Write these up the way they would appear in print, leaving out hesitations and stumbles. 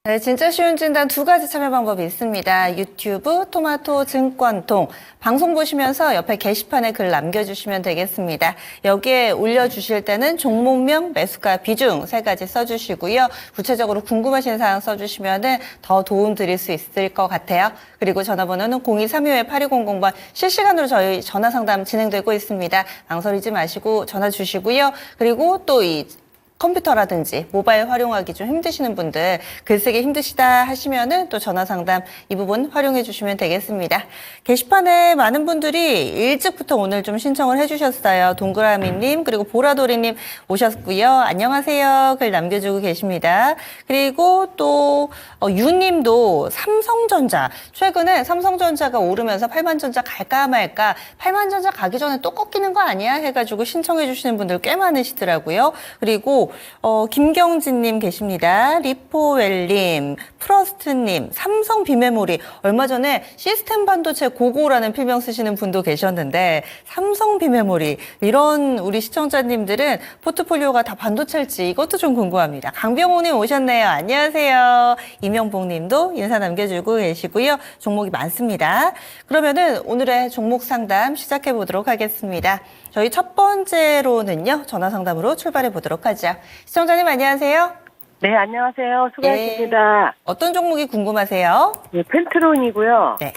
네, 진짜 쉬운 진단 두 가지 참여 방법이 있습니다. 유튜브 토마토 증권통 방송 보시면서 옆에 게시판에 글 남겨주시면 되겠습니다. 여기에 올려주실 때는 종목명, 매수가, 비중 세 가지 써주시고요. 구체적으로 궁금하신 사항 써주시면 더 도움 드릴 수 있을 것 같아요. 그리고 전화번호는 02-325-8200번 실시간으로 저희 전화 상담 진행되고 있습니다. 망설이지 마시고 전화 주시고요. 그리고 또 컴퓨터라든지 모바일 활용하기 좀 힘드시는 분들, 글쓰기 힘드시다 하시면은 또 전화 상담 이 부분 활용해 주시면 되겠습니다. 게시판에 많은 분들이 일찍부터 오늘 좀 신청을 해주셨어요. 동그라미님 그리고 보라돌이님 오셨고요. 안녕하세요. 글 남겨주고 계십니다. 그리고 또 유님도 삼성전자, 최근에 삼성전자가 오르면서 8만전자 갈까 말까, 8만전자 가기 전에 또 꺾이는 거 아니야? 해가지고 신청해 주시는 분들 꽤 많으시더라고요. 그리고 김경진님 계십니다. 리포웰님, 프러스트님, 삼성 비메모리. 얼마 전에 시스템 반도체 고고라는 필명 쓰시는 분도 계셨는데 삼성 비메모리. 이런 우리 시청자님들은 포트폴리오가 다 반도체일지 이것도 좀 궁금합니다. 강병호님 오셨네요. 안녕하세요. 이명복님도 인사 남겨주고 계시고요. 종목이 많습니다. 그러면은 오늘의 종목 상담 시작해 보도록 하겠습니다. 저희 첫 번째로는요, 전화 상담으로 출발해 보도록 하죠. 시청자님 안녕하세요. 네, 안녕하세요. 수고하셨습니다. 어떤 종목이 궁금하세요? 네, 펜트론이고요. 네.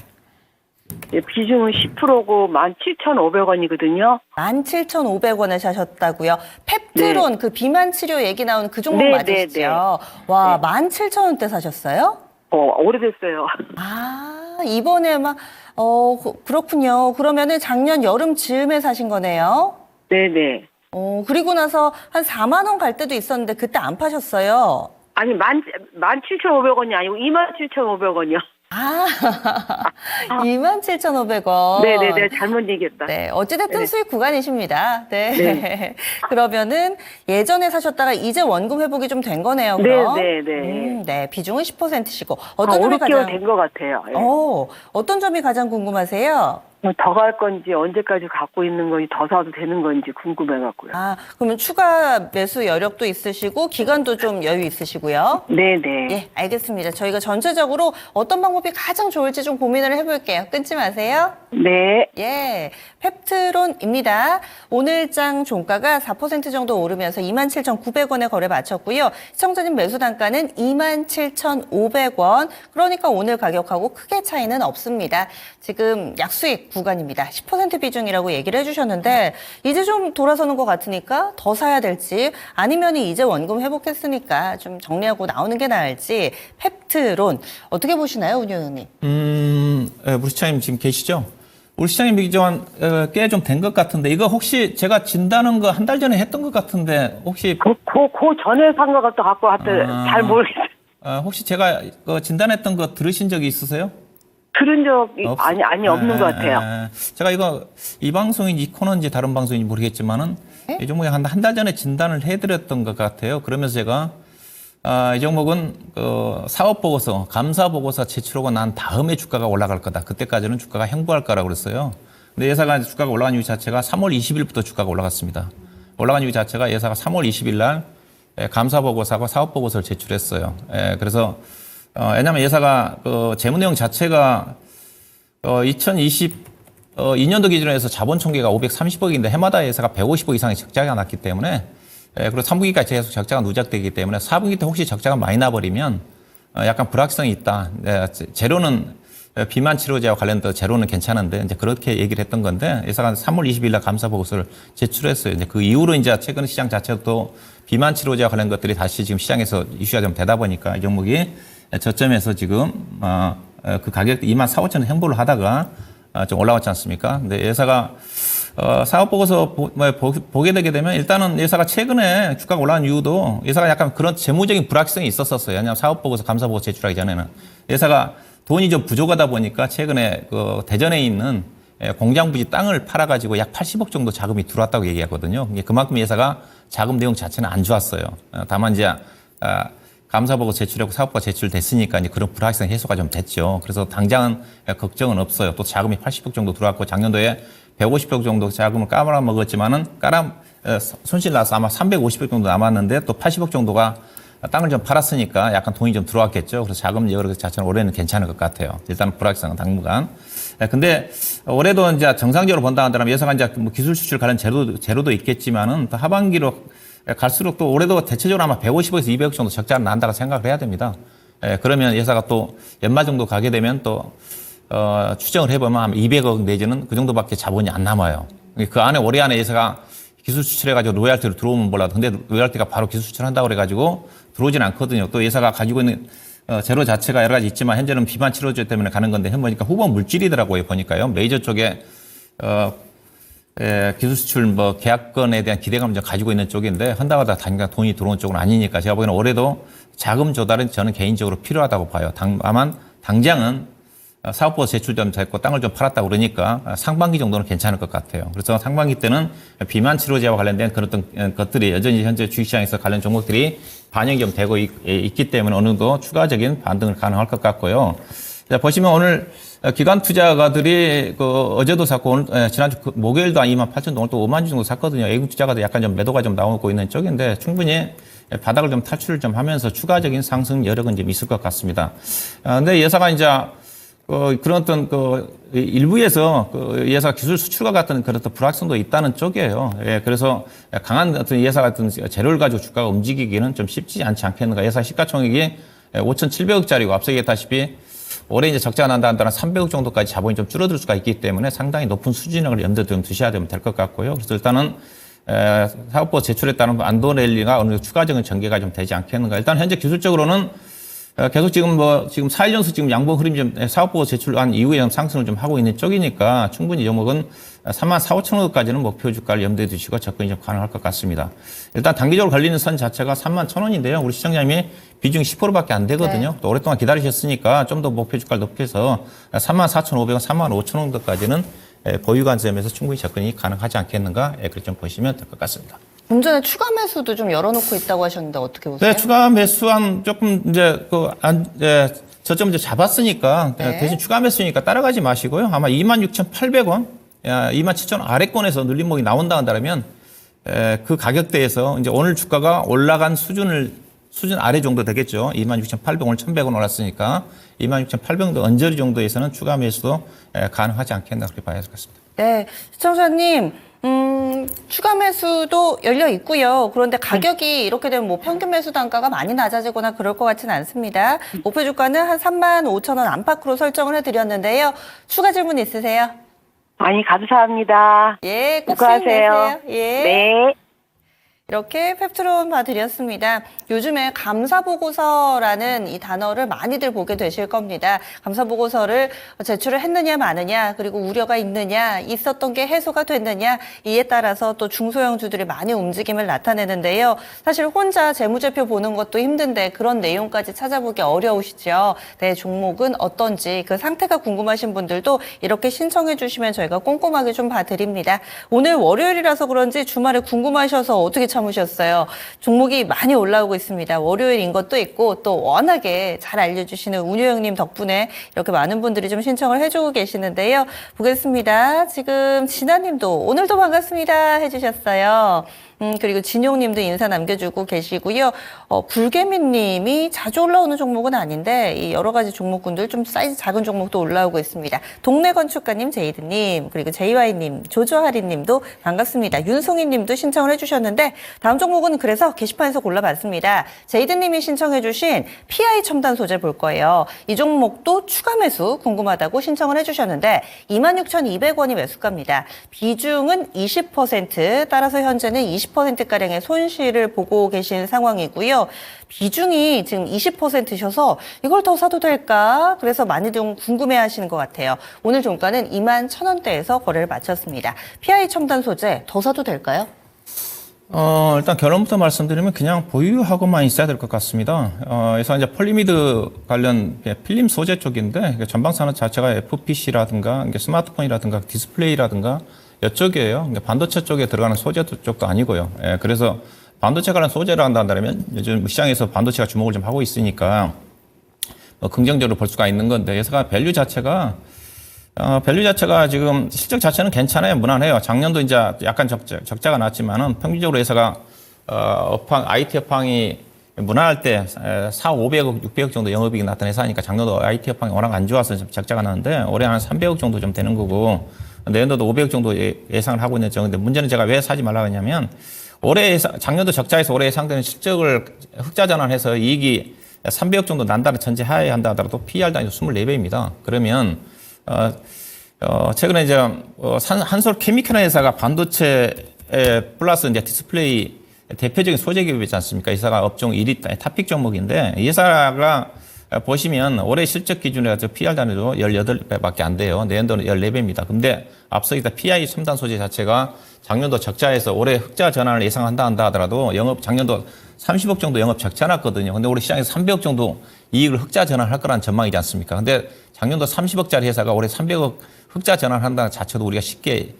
네, 비중은 10%고 17,500원이거든요. 17,500원에 사셨다고요? 펩트론, 그 비만 치료 얘기 나오는 그 종목 네, 맞으시죠? 네, 네. 와, 17,000원대 사셨어요? 오래됐어요. 아, 이번에 그렇군요. 그러면은 작년 여름 즈음에 사신 거네요? 네네. 그리고 나서 한 4만 원 갈 때도 있었는데 그때 안 파셨어요? 아니, 17,500원이 아니고 27,500원이요. 아, 27,500원. 네네네, 잘못 얘기했다. 네, 어찌됐든 네. 수익 구간이십니다. 네. 네. 그러면은 예전에 사셨다가 이제 원금 회복이 좀 된 거네요, 그럼? 네네네. 네, 비중은 10%시고. 어떤 5, 점이 6개월 가장, 된 것 같아요. 예. 어떤 점이 가장 궁금하세요? 더 갈 건지, 언제까지 갖고 있는 건지, 더 사도 되는 건지 궁금해갖고요. 아, 그러면 추가 매수 여력도 있으시고, 기간도 좀 여유 있으시고요. 네네. 예, 알겠습니다. 저희가 전체적으로 어떤 방법이 가장 좋을지 좀 고민을 해볼게요. 끊지 마세요. 네. 예, 펩트론입니다. 오늘장 종가가 4% 정도 오르면서 27,900원에 거래 마쳤고요. 시청자님 매수 단가는 27,500원. 그러니까 오늘 가격하고 크게 차이는 없습니다. 지금 약수익 구간입니다. 10% 비중이라고 얘기를 해주셨는데 이제 좀 돌아서는 것 같으니까 더 사야 될지, 아니면 이제 원금 회복했으니까 좀 정리하고 나오는 게 나을지. 펩트론 어떻게 보시나요, 운용 의원님? 우리 시장님 지금 계시죠? 우리 시장님 비교한 꽤 좀 된 것 같은데, 이거 혹시 제가 진단한 거 한 달 전에 했던 것 같은데, 혹시 그 전에 산 거 갖고 왔더니 잘 모르겠어요. 혹시 제가 진단했던 거 들으신 적이 있으세요? 들은 적이 없는 것 같아요. 제가 이 방송인지 이 코너인지 다른 방송인지 모르겠지만은 이 종목에 한 달 전에 진단을 해드렸던 것 같아요. 그러면서 제가 이 종목은 사업 보고서, 감사 보고서 제출하고 난 다음에 주가가 올라갈 거다. 그때까지는 주가가 행보할 거라고 그랬어요. 근데 예사가 주가가 올라간 이유 자체가 3월 20일부터 주가가 올라갔습니다. 올라간 이유 자체가 예사가 3월 20일 날 감사 보고서하고 사업 보고서를 제출했어요. 그래서 왜냐하면 예사가 재무 내용 자체가 2022년도 기준으로 해서 자본 총계가 530억인데 해마다 예사가 150억 이상의 적자가 났기 때문에, 그리고 3분기까지 계속 적자가 누적되기 때문에 4분기 때 혹시 적자가 많이 나버리면 약간 불확실성이 있다. 재료는 비만 치료제와 관련돼서 재료는 괜찮은데 이제 그렇게 얘기를 했던 건데, 예사가 3월 20일 날 감사 보고서를 제출했어요. 이제 그 이후로 이제 최근 시장 자체도 비만 치료제와 관련 것들이 다시 지금 시장에서 이슈가 좀 되다 보니까 이 종목이 저점에서 지금 그 가격대 24,5천 원 행보를 하다가 좀 올라왔지 않습니까? 근데 예사가 사업 보고서 보게 되게 되면, 일단은 예사가 최근에 주가가 올라간 이유도 예사가 약간 그런 재무적인 불확실성이 있었어요. 왜냐하면 사업 보고서, 감사 보고서 제출하기 전에는 예사가 돈이 좀 부족하다 보니까 최근에 대전에 있는 공장 부지 땅을 팔아가지고 약 80억 정도 자금이 들어왔다고 얘기하거든요. 그만큼 예사가 자금 내용 자체는 안 좋았어요. 다만 이제 감사 보고 제출하고 사업과 제출됐으니까 이제 그런 불확실성 해소가 좀 됐죠. 그래서 당장은 걱정은 없어요. 또 자금이 80억 정도 들어왔고, 작년도에 150억 정도 자금을 깔아먹었지만은 손실 나서 아마 350억 정도 남았는데 또 80억 정도가 땅을 좀 팔았으니까 약간 돈이 좀 들어왔겠죠. 그래서 자금 여력 자체는 올해는 괜찮을 것 같아요. 일단 불확실성은 당분간. 근데 올해도 이제 정상적으로 본다 한다면 예상한 이제 뭐 기술 수출 관련 제로도 있겠지만은 또 하반기로 갈수록 또 올해도 대체적으로 아마 150억에서 200억 정도 적자가 난다고 생각을 해야 됩니다. 그러면 예사가 또 연말 정도 가게 되면 또 추정을 해보면 아마 200억 내지는 그 정도밖에 자본이 안 남아요. 그 안에 올해 안에 예사가 기술 수출해가지고 로얄티로 들어오면 몰라도 근데 로얄티가 바로 기술 수출한다고 그래가지고 들어오진 않거든요. 또 예사가 가지고 있는 재료 자체가 여러 가지 있지만 현재는 비만 치료제 때문에 가는 건데 보니까 후보 물질이더라고요. 보니까요. 메이저 쪽에 기술 수출 뭐 계약건에 대한 기대감을 좀 가지고 있는 쪽인데 한다고 다 당장 돈이 들어온 쪽은 아니니까 제가 보기에는 올해도 자금 조달은 저는 개인적으로 필요하다고 봐요. 다만 당장은 사업부 제출 좀 됐고 땅을 좀 팔았다 그러니까 상반기 정도는 괜찮을 것 같아요. 그래서 상반기 때는 비만 치료제와 관련된 그런 어떤 것들이 여전히 현재 주식시장에서 관련 종목들이 반영이 좀 되고 있기 때문에 어느 정도 추가적인 반등을 가능할 것 같고요. 자, 보시면 오늘 기관 투자가들이 어제도 샀고 오늘 지난주 목요일도 한 28,000 오늘 또 5만 주 정도 샀거든요. 외국 투자가도 약간 좀 매도가 좀 나오고 있는 쪽인데 충분히 바닥을 좀 탈출을 좀 하면서 추가적인 상승 여력은 좀 있을 것 같습니다. 근데 예사가 이제 그런 어떤 일부에서 예사 기술 수출과 같은 그런 어떤 불확성도 있다는 쪽이에요. 그래서 강한 어떤 예사 같은 재료를 가지고 주가가 움직이기는 좀 쉽지 않지 않겠는가. 예사 시가총액이 5,700억짜리고 앞서 얘기했다시피 올해 이제 적자가 난다 한다면 300억 정도까지 자본이 좀 줄어들 수가 있기 때문에 상당히 높은 수준을 염두에 좀 두셔야 되면 될 것 같고요. 그래서 일단은 사업부 제출에 따른 안도 랠리가 어느 정도 추가적인 전개가 좀 되지 않겠는가. 일단 현재 기술적으로는 계속 지금 4일 연속 지금 양봉 흐름이 좀 사업보고 제출한 이후에 좀 상승을 좀 하고 있는 쪽이니까 충분히 이 종목은 34,5천원까지는 목표 주가를 염두에 두시고 접근이 좀 가능할 것 같습니다. 일단 단기적으로 걸리는 선 자체가 31,000원인데요. 우리 시청자님이 비중이 10%밖에 안 되거든요. 또 오랫동안 기다리셨으니까 좀 더 목표 주가를 높여서 34,500원, 35,000원 정도까지는 보유 관점에서 충분히 접근이 가능하지 않겠는가. 그렇게 좀 보시면 될 것 같습니다. 좀 전에 추가 매수도 좀 열어놓고 있다고 하셨는데 어떻게 보세요? 네, 추가 매수한 조금 이제 저점 이제 잡았으니까 대신 추가 매수니까 따라가지 마시고요. 아마 26,800원, 27,000원 아래권에서 눌림목이 나온다 한다면 그 가격대에서 이제 오늘 주가가 올라간 수준 아래 정도 되겠죠. 26,800원, 오늘 1,100원 올랐으니까 26,800원 언저리 정도에서는 추가 매수도 가능하지 않겠나 그렇게 봐야 될 것 같습니다. 네, 시청자님. 추가 매수도 열려 있고요. 그런데 가격이 이렇게 되면 뭐 평균 매수 단가가 많이 낮아지거나 그럴 것 같지는 않습니다. 목표 주가는 한 35,000원 안팎으로 설정을 해드렸는데요. 추가 질문 있으세요? 많이 감사합니다. 예, 꼭 수고하세요. 수익내세요. 예. 네. 이렇게 펩트론 봐드렸습니다. 요즘에 감사보고서라는 이 단어를 많이들 보게 되실 겁니다. 감사보고서를 제출을 했느냐 마느냐, 그리고 우려가 있느냐, 있었던 게 해소가 됐느냐, 이에 따라서 또 중소형주들이 많이 움직임을 나타내는데요. 사실 혼자 재무제표 보는 것도 힘든데 그런 내용까지 찾아보기 어려우시죠. 네, 종목은 어떤지 그 상태가 궁금하신 분들도 이렇게 신청해 주시면 저희가 꼼꼼하게 좀 봐드립니다. 오늘 월요일이라서 그런지 주말에 궁금하셔서 어떻게 참으셨어요. 종목이 많이 올라오고 있습니다. 월요일인 것도 있고 또 워낙에 잘 알려주시는 운효영님 덕분에 이렇게 많은 분들이 좀 신청을 해주고 계시는데요. 보겠습니다. 지금 진아님도 오늘도 반갑습니다 해주셨어요. 그리고 진용님도 인사 남겨주고 계시고요. 굴개미님이 자주 올라오는 종목은 아닌데 이 여러 가지 종목군들 좀 사이즈 작은 종목도 올라오고 있습니다. 동네 건축가님, 제이드님, 그리고 JY님, 조조하리님도 반갑습니다. 윤송이님도 신청을 해주셨는데 다음 종목은 그래서 게시판에서 골라봤습니다. 제이드님이 신청해주신 PI 첨단 소재 볼 거예요. 이 종목도 추가 매수 궁금하다고 신청을 해주셨는데 26,200원이 매수가입니다. 비중은 20%, 따라서 현재는 20%가량의 손실을 보고 계신 상황이고요. 비중이 지금 20%셔서 이걸 더 사도 될까? 그래서 많이 좀 궁금해하시는 것 같아요. 오늘 종가는 21,000원대에서 거래를 마쳤습니다. PI 첨단 소재 더 사도 될까요? 일단 결론부터 말씀드리면 그냥 보유하고만 있어야 될 것 같습니다. 그래서 이제 폴리미드 관련 필름 소재 쪽인데 전방 산업 자체가 FPC라든가 스마트폰이라든가 디스플레이라든가 이쪽이에요. 반도체 쪽에 들어가는 소재 쪽도 아니고요. 그래서 반도체 관련 소재를 한다면 요즘 시장에서 반도체가 주목을 좀 하고 있으니까 긍정적으로 볼 수가 있는 건데, 그래서 밸류 자체가 지금 실적 자체는 괜찮아요. 무난해요. 작년도 이제 약간 적자가 났지만은 평균적으로 회사가 IT 업황이 무난할 때 4, 500억, 600억 정도 영업이익이 났던 회사니까 작년도 IT 업황이 워낙 안 좋아서 좀 적자가 나는데 올해 한 300억 정도 좀 되는 거고 내년도도 500억 정도 예상을 하고 있는 정인데 문제는 제가 왜 사지 말라고 했냐면 작년도 적자에서 올해 예상되는 실적을 흑자 전환해서 이익이 300억 정도 난다는 전제하에 한다 하더라도 PER 단위 24배입니다. 그러면 최근에 이제 한솔 케미컬 회사가 반도체 플러스 이제 디스플레이 대표적인 소재 기업이지 않습니까? 이 회사가 업종 1위 탑픽 종목인데 이 회사가 보시면 올해 실적 기준으로 PER 단위도 18배밖에 안 돼요. 내년도는 14배입니다. 근데 앞서 있다 PI 첨단 소재 자체가 작년도 적자에서 올해 흑자 전환을 예상한다 하더라도 작년도 30억 정도 영업 적자 났거든요. 근데 올해 시장에서 300억 정도 이익을 흑자 전환할 거라는 전망이지 않습니까? 근데 작년도 30억짜리 회사가 올해 300억 흑자 전환한다는 자체도 우리가 쉽게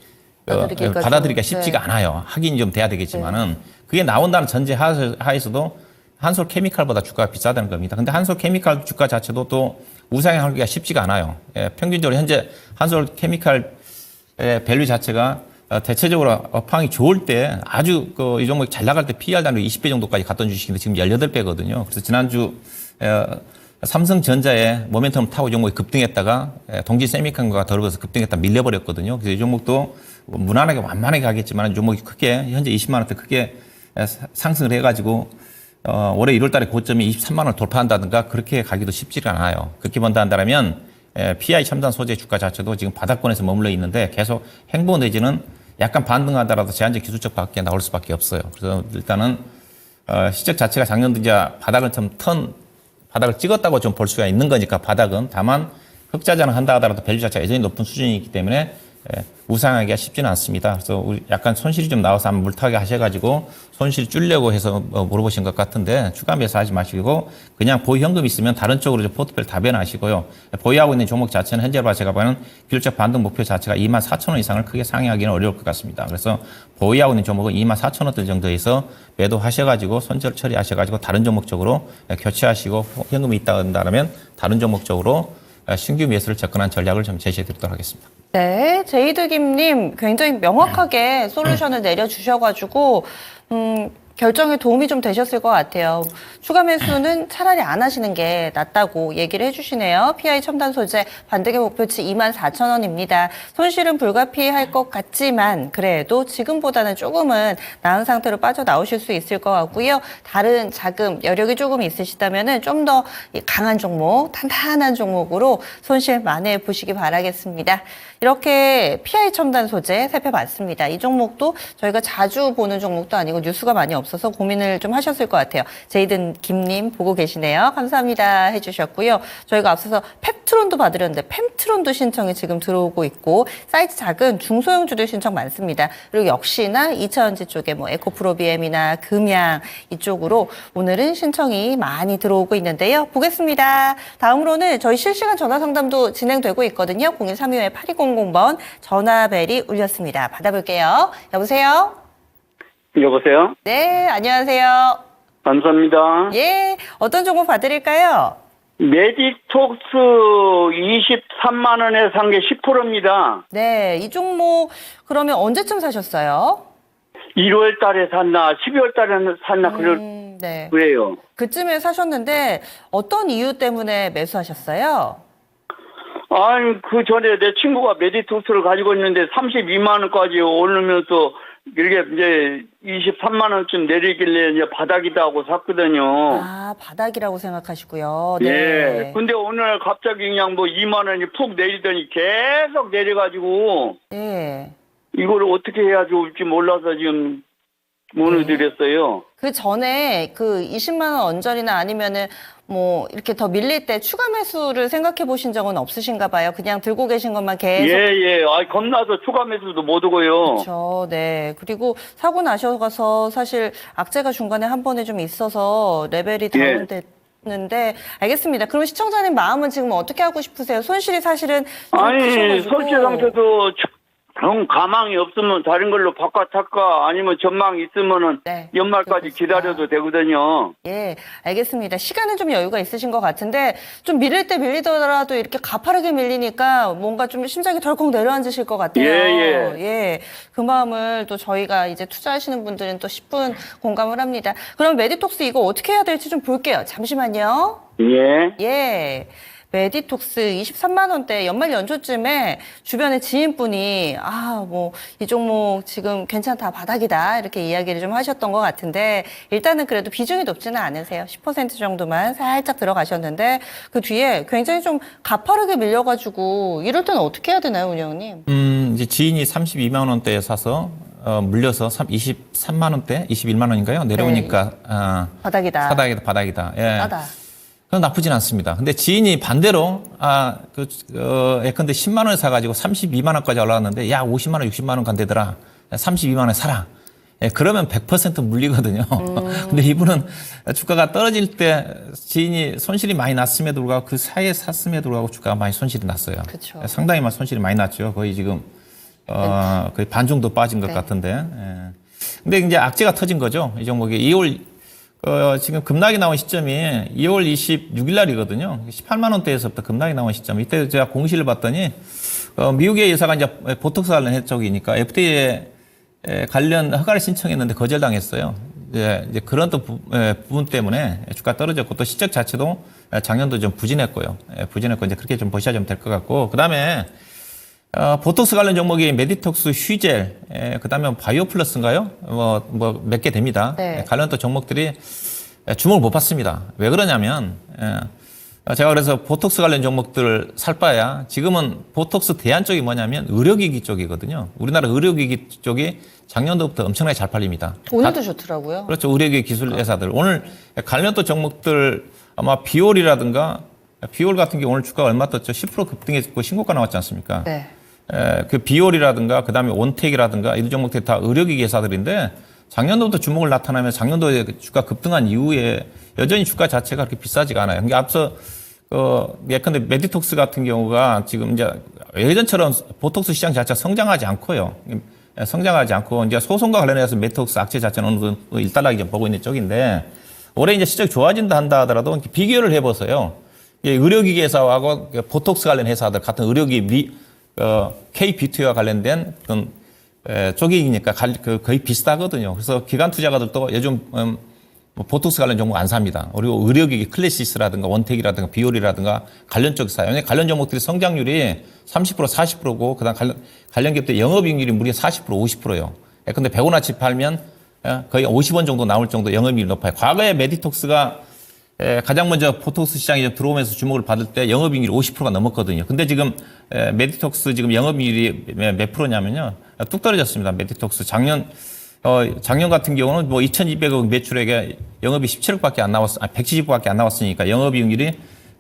받아들이기가 쉽지가 않아요. 확인이 좀 돼야 되겠지만은 그게 나온다는 전제 하에서도 한솔 케미칼보다 주가가 비싸다는 겁니다. 근데 한솔 케미칼 주가 자체도 또 우상향하기가 쉽지가 않아요. 평균적으로 현재 한솔 케미칼 밸류 자체가 대체적으로 업황이 좋을 때 아주 이 종목이 잘 나갈 때 PER 단위 20배 정도까지 갔던 주식인데 지금 18배거든요. 그래서 지난주 삼성전자의 모멘텀을 타고 이 종목이 급등했다가 동지 세미컨과 더불어서 급등했다 밀려버렸거든요. 그래서 이 종목도 무난하게 완만하게 가겠지만 이 종목이 크게 현재 20만 원대 크게 상승을 해가지고 올해 1월 달에 고점이 23만 원을 돌파한다든가 그렇게 가기도 쉽지가 않아요. 그렇게 본다 한다면 PI 첨단 소재 주가 자체도 지금 바닥권에서 머물러 있는데 계속 행보 내지는 약간 반등하더라도 제한적 기술적 밖에 나올 수밖에 없어요. 그래서 일단은 시적 자체가 작년도 이제 바닥을 바닥을 찍었다고 좀 볼 수가 있는 거니까 바닥은 다만 흑자 전환한다 하더라도 밸류 자체가 여전히 높은 수준이기 때문에 우상하기가 쉽지는 않습니다. 그래서 우리 약간 손실이 좀 나와서 한번 물타기 하셔가지고 손실 줄려고 해서 물어보신 것 같은데 추가 매수하지 마시고 그냥 보유 현금 있으면 다른 쪽으로 포트폴리오 다 변하시고요. 보유하고 있는 종목 자체는 현재 제가 보는 기술적 반등 목표 자체가 24,000원 이상을 크게 상회하기는 어려울 것 같습니다. 그래서 보유하고 있는 종목은 24,000원대 정도에서 매도하셔가지고 손절 처리하셔가지고 다른 종목 쪽으로 교체하시고 현금이 있다 한다면 다른 종목 쪽으로 신규 매수를 접근한 전략을 좀 제시해 드리도록 하겠습니다. 네, 제이드김님 굉장히 명확하게 솔루션을 내려주셔가지고 결정에 도움이 좀 되셨을 것 같아요. 추가 매수는 차라리 안 하시는 게 낫다고 얘기를 해주시네요. PI 첨단 소재 반등의 목표치 24,000원입니다. 손실은 불가피할 것 같지만 그래도 지금보다는 조금은 나은 상태로 빠져나오실 수 있을 것 같고요. 다른 자금, 여력이 조금 있으시다면 좀 더 강한 종목, 탄탄한 종목으로 손실 만회해 보시기 바라겠습니다. 이렇게 PI 첨단 소재 살펴봤습니다. 이 종목도 저희가 자주 보는 종목도 아니고 뉴스가 많이 없어서 고민을 좀 하셨을 것 같아요. 제이든 김님 보고 계시네요. 감사합니다 해주셨고요. 저희가 앞서서 펩트론도 받으렸는데 펩트론도 신청이 지금 들어오고 있고 사이즈 작은 중소형주들 신청 많습니다. 그리고 역시나 2차전지 쪽에 에코프로비엠이나 금양 이쪽으로 오늘은 신청이 많이 들어오고 있는데요. 보겠습니다. 다음으로는 저희 실시간 전화 상담도 진행되고 있거든요. 0132-8200번 전화벨이 울렸습니다. 받아볼게요. 여보세요? 여보세요? 네, 안녕하세요. 감사합니다. 예, 어떤 종목 봐드릴까요? 메디톡스 23만 원에 산 게 10%입니다. 네, 이 종목 그러면 언제쯤 사셨어요? 1월 달에 샀나 12월 달에 샀나 네. 그래요. 그쯤에 사셨는데 어떤 이유 때문에 매수하셨어요? 아니 그 전에 내 친구가 메디톡스를 가지고 있는데 32만 원까지 오르면서 이게 이제 23만 원쯤 내리길래 이제 바닥이다 하고 샀거든요. 아, 바닥이라고 생각하시고요. 네. 예. 근데 오늘 갑자기 그냥 2만 원이 푹 내리더니 계속 내려가지고 예. 이거를 어떻게 해야 좋을지 몰라서 지금 문을 드렸어요. 그 전에 그 20만 원 언저리나 아니면은 이렇게 더 밀릴 때 추가 매수를 생각해 보신 적은 없으신가 봐요. 그냥 들고 계신 것만 계속. 예. 겁나서 추가 매수도 못 오고요. 그렇죠. 네. 그리고 사고 나셔서 사실 악재가 중간에 한 번에 좀 있어서 레벨이 다운됐는데 알겠습니다. 그럼 시청자님 마음은 지금 어떻게 하고 싶으세요? 손실이 사실은 좀 아니, 크셔가지고. 설치 상태도 그럼 가망이 없으면 다른 걸로 바꿔탈까 아니면 전망 있으면은 네, 연말까지 기다려도 되거든요. 예, 알겠습니다. 시간은 좀 여유가 있으신 것 같은데 좀 밀릴 때 밀리더라도 이렇게 가파르게 밀리니까 뭔가 좀 심장이 덜컥 내려앉으실 것 같아요. 예, 그 마음을 또 저희가 이제 투자하시는 분들은 또 10분 공감을 합니다. 그럼 메디톡스 이거 어떻게 해야 될지 좀 볼게요. 잠시만요. 예. 예. 메디톡스 23만 원대 연말 연초쯤에 주변에 지인분이 이 종목 지금 괜찮다 바닥이다 이렇게 이야기를 좀 하셨던 것 같은데 일단은 그래도 비중이 높지는 않으세요. 10% 정도만 살짝 들어가셨는데 그 뒤에 굉장히 좀 가파르게 밀려가지고 이럴 때는 어떻게 해야 되나요, 운영님? 이제 지인이 32만 원대에 사서 물려서 23만 원대, 21만 원인가요? 내려오니까 바닥이다. 바닥이다. 예. 바닥. 그건 나쁘진 않습니다. 근데 지인이 반대로, 예컨대 10만 원에 사가지고 32만 원까지 올라왔는데, 야, 50만 원, 60만 원 간대더라. 32만 원에 사라. 예, 그러면 100% 물리거든요. 근데 이분은 주가가 떨어질 때 지인이 손실이 많이 났음에도 불구하고 그 사이에 샀음에도 불구하고 주가가 많이 손실이 났어요. 그쵸. 상당히 손실이 많이 났죠. 거의 지금, 거의 반 정도 빠진 것 같은데. 예. 근데 이제 악재가 터진 거죠. 이 종목이 2월 지금 급락이 나온 시점이 2월 26일 날이거든요. 18만 원대에서부터 급락이 나온 시점. 이때 제가 공시를 봤더니 미국의 회사가 이제 보톡스 관련 쪽이니까 FDA에 관련 허가를 신청했는데 거절당했어요. 이제 그런 또 부분 때문에 주가 떨어졌고 또 실적 자체도 작년도 좀 부진했고요. 부진했고 이제 그렇게 좀 보셔야 좀 될 것 같고 그다음에 보톡스 관련 종목이 메디톡스, 휴젤, 그 다음에 바이오플러스인가요? 몇 개 됩니다. 네. 관련 또 종목들이 주목을 못 받습니다. 왜 그러냐면, 제가 그래서 보톡스 관련 종목들을 살 바야 지금은 보톡스 대안 쪽이 뭐냐면 의료기기 쪽이거든요. 우리나라 의료기기 쪽이 작년도부터 엄청나게 잘 팔립니다. 오늘도 좋더라고요. 그렇죠. 의료기기 기술 회사들. 오늘 관련 또 종목들 아마 비올이라든가 비올 같은 경우 오늘 주가가 얼마 떴죠? 10% 급등했고 신고가 나왔지 않습니까? 네. 그 비올이라든가 그다음에 원텍이라든가 이런 종목들이 다 의료기기 회사들인데 작년도부터 주목을 나타나면 작년도에 주가 급등한 이후에 여전히 주가 자체가 그렇게 비싸지가 않아요. 그러니까 앞서 예컨대 메디톡스 같은 경우가 지금 이제 예전처럼 보톡스 시장 자체가 성장하지 않고요. 성장하지 않고 이제 소송과 관련해서 메디톡스 악재 자체는 어느 정도 일단락이 좀 보고 있는 쪽인데 올해 이제 실적이 좋아진다 한다 하더라도 비교를 해보세요. 의료기기 회사하고 보톡스 관련 회사들 같은 의료기기 KBT와 관련된 그런 쪽이니까 거의 비슷하거든요. 그래서 기관 투자가들도 요즘 보톡스 관련 종목 안 삽니다. 그리고 의료기기 클래시스라든가 원텍이라든가 비올이라든가 관련 쪽 사요. 관련 종목들이 성장률이 30% 40%고 그다음 관련 기업들 영업이익률이 무려 40% 50%요. 근데 100원어치 팔면 거의 50원 정도 나올 정도 영업이익률이 높아요. 과거에 메디톡스가 가장 먼저 보톡스 시장에 들어오면서 주목을 받을 때 영업이익률이 50%가 넘었거든요. 근데 지금 메디톡스 지금 영업이익률이 몇 프로냐면요. 뚝 떨어졌습니다. 메디톡스 작년 같은 경우는 2,200억 매출액에 영업이 17억밖에 안 나왔, 170억밖에 안 나왔으니까 영업이익률이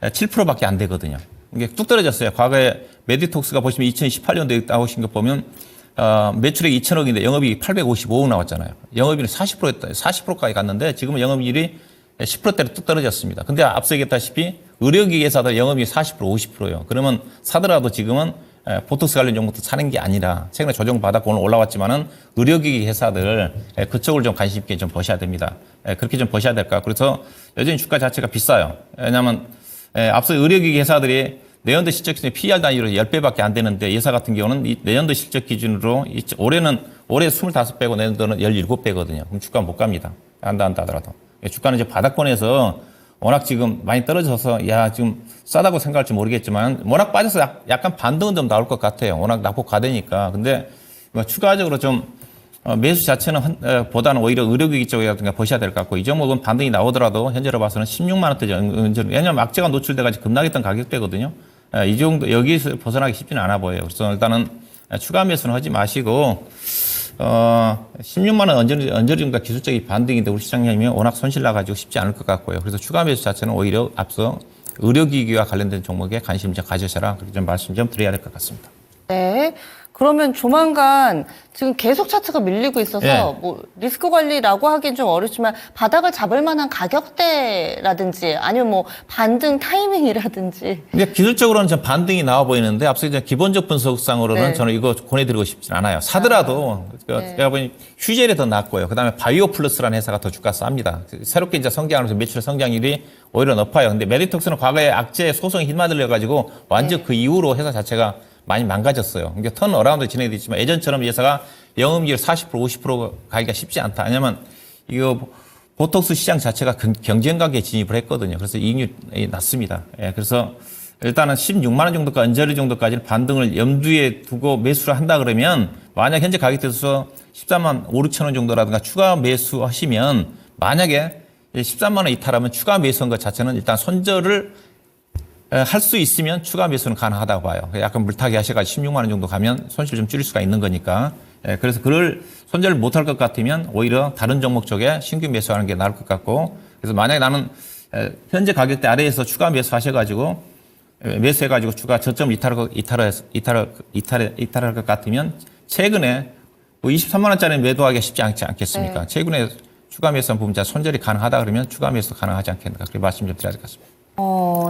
7%밖에 안 되거든요. 이게 뚝 떨어졌어요. 과거에 메디톡스가 보시면 2018년도에 나오신 거 보면 매출액이 2,000억인데 영업이익이 855억 나왔잖아요. 영업이익률이 40%까지 갔는데 지금은 영업이익률이 10%대로 뚝 떨어졌습니다. 근데 앞서 얘기했다시피 의료기기 회사들 영업이익이 40% 50%예요. 그러면 사더라도 지금은 보톡스 관련 종목도 사는 게 아니라 최근에 조정받았고 오늘 올라왔지만은 의료기기 회사들 그쪽을 좀 관심 있게 좀 보셔야 됩니다. 그렇게 좀 보셔야 될 것 같고 그래서 여전히 주가 자체가 비싸요. 왜냐하면 앞서 의료기기 회사들이 내연도 실적 기준에 PER 단위로 10배밖에 안 되는데 예사 같은 경우는 내연도 실적 기준으로 올해 25배고 내년도는 17배거든요. 그럼 주가 못 갑니다. 한다 하더라도. 주가는 이제 바닥권에서 워낙 지금 많이 떨어져서 지금 싸다고 생각할지 모르겠지만 워낙 빠져서 약간 반등은 좀 나올 것 같아요. 워낙 낙폭 과대니까. 근데 추가적으로 좀 매수 자체는 보다는 오히려 의료기기 쪽이라든가 보셔야 될 것 같고 이 종목은 반등이 나오더라도 현재로 봐서는 16만 원대 왜냐하면 악재가 노출돼가지고 급락했던 가격대거든요. 이 정도 여기서 벗어나기 쉽지는 않아 보여요. 그래서 일단은 추가 매수는 하지 마시고 16만 원 언저리인가 기술적인 반등인데 우리 시장님이 워낙 손실 나가지고 쉽지 않을 것 같고요. 그래서 추가 매수 자체는 오히려 앞서 의료기기와 관련된 종목에 관심 좀 가져셔라. 그렇게 좀 말씀 좀 드려야 될 것 같습니다. 네. 그러면 조만간 지금 계속 차트가 밀리고 있어서 예. 뭐 리스크 관리라고 하긴 좀 어렵지만 바닥을 잡을 만한 가격대라든지 아니면 뭐 반등 타이밍이라든지. 근데 기술적으로는 좀 반등이 나와 보이는데 앞서 이제 기본적 분석상으로는 네. 저는 이거 권해드리고 싶진 않아요. 사더라도 제가 보니 휴젤이 더 낫고요. 그다음에 바이오 플러스라는 회사가 더 주가 쌉니다. 새롭게 이제 성장하면서 매출 성장률이 오히려 높아요. 근데 메디톡스는 과거에 악재 소송에 휘말려 가지고 완전 그 이후로 회사 자체가 많이 망가졌어요. 그러니까 턴 어라운드 진행되지만 예전처럼 이 회사가 영업이익 40% 50% 가기가 쉽지 않다. 왜냐하면 이거 보톡스 시장 자체가 경쟁가격에 진입을 했거든요. 그래서 이익률이 낮습니다. 예, 그래서 일단은 16만 원 정도까지 언저리 정도까지는 반등을 염두에 두고 매수를 한다 그러면 만약 현재 가격대에서 13만 5, 6천 원 정도라든가 추가 매수하시면 만약에 13만 원 이탈하면 추가 매수한 것 자체는 일단 손절을 할 수 있으면 추가 매수는 가능하다고 봐요. 약간 물타기 하셔가지고 16만 원 정도 가면 손실 좀 줄일 수가 있는 거니까. 그래서 그걸 손절을 못할 것 같으면 오히려 다른 종목 쪽에 신규 매수하는 게 나을 것 같고. 그래서 만약에 나는 현재 가격대 아래에서 추가 매수하셔가지고 매수해가지고 추가 저점 이탈할 것 같으면 최근에 뭐 23만 원짜리 매도하기가 쉽지 않겠습니까? 네. 최근에 추가 매수한 부분 자 손절이 가능하다 그러면 추가 매수 가능하지 않겠는가? 그렇게 말씀 좀 드려야 될 것 같습니다.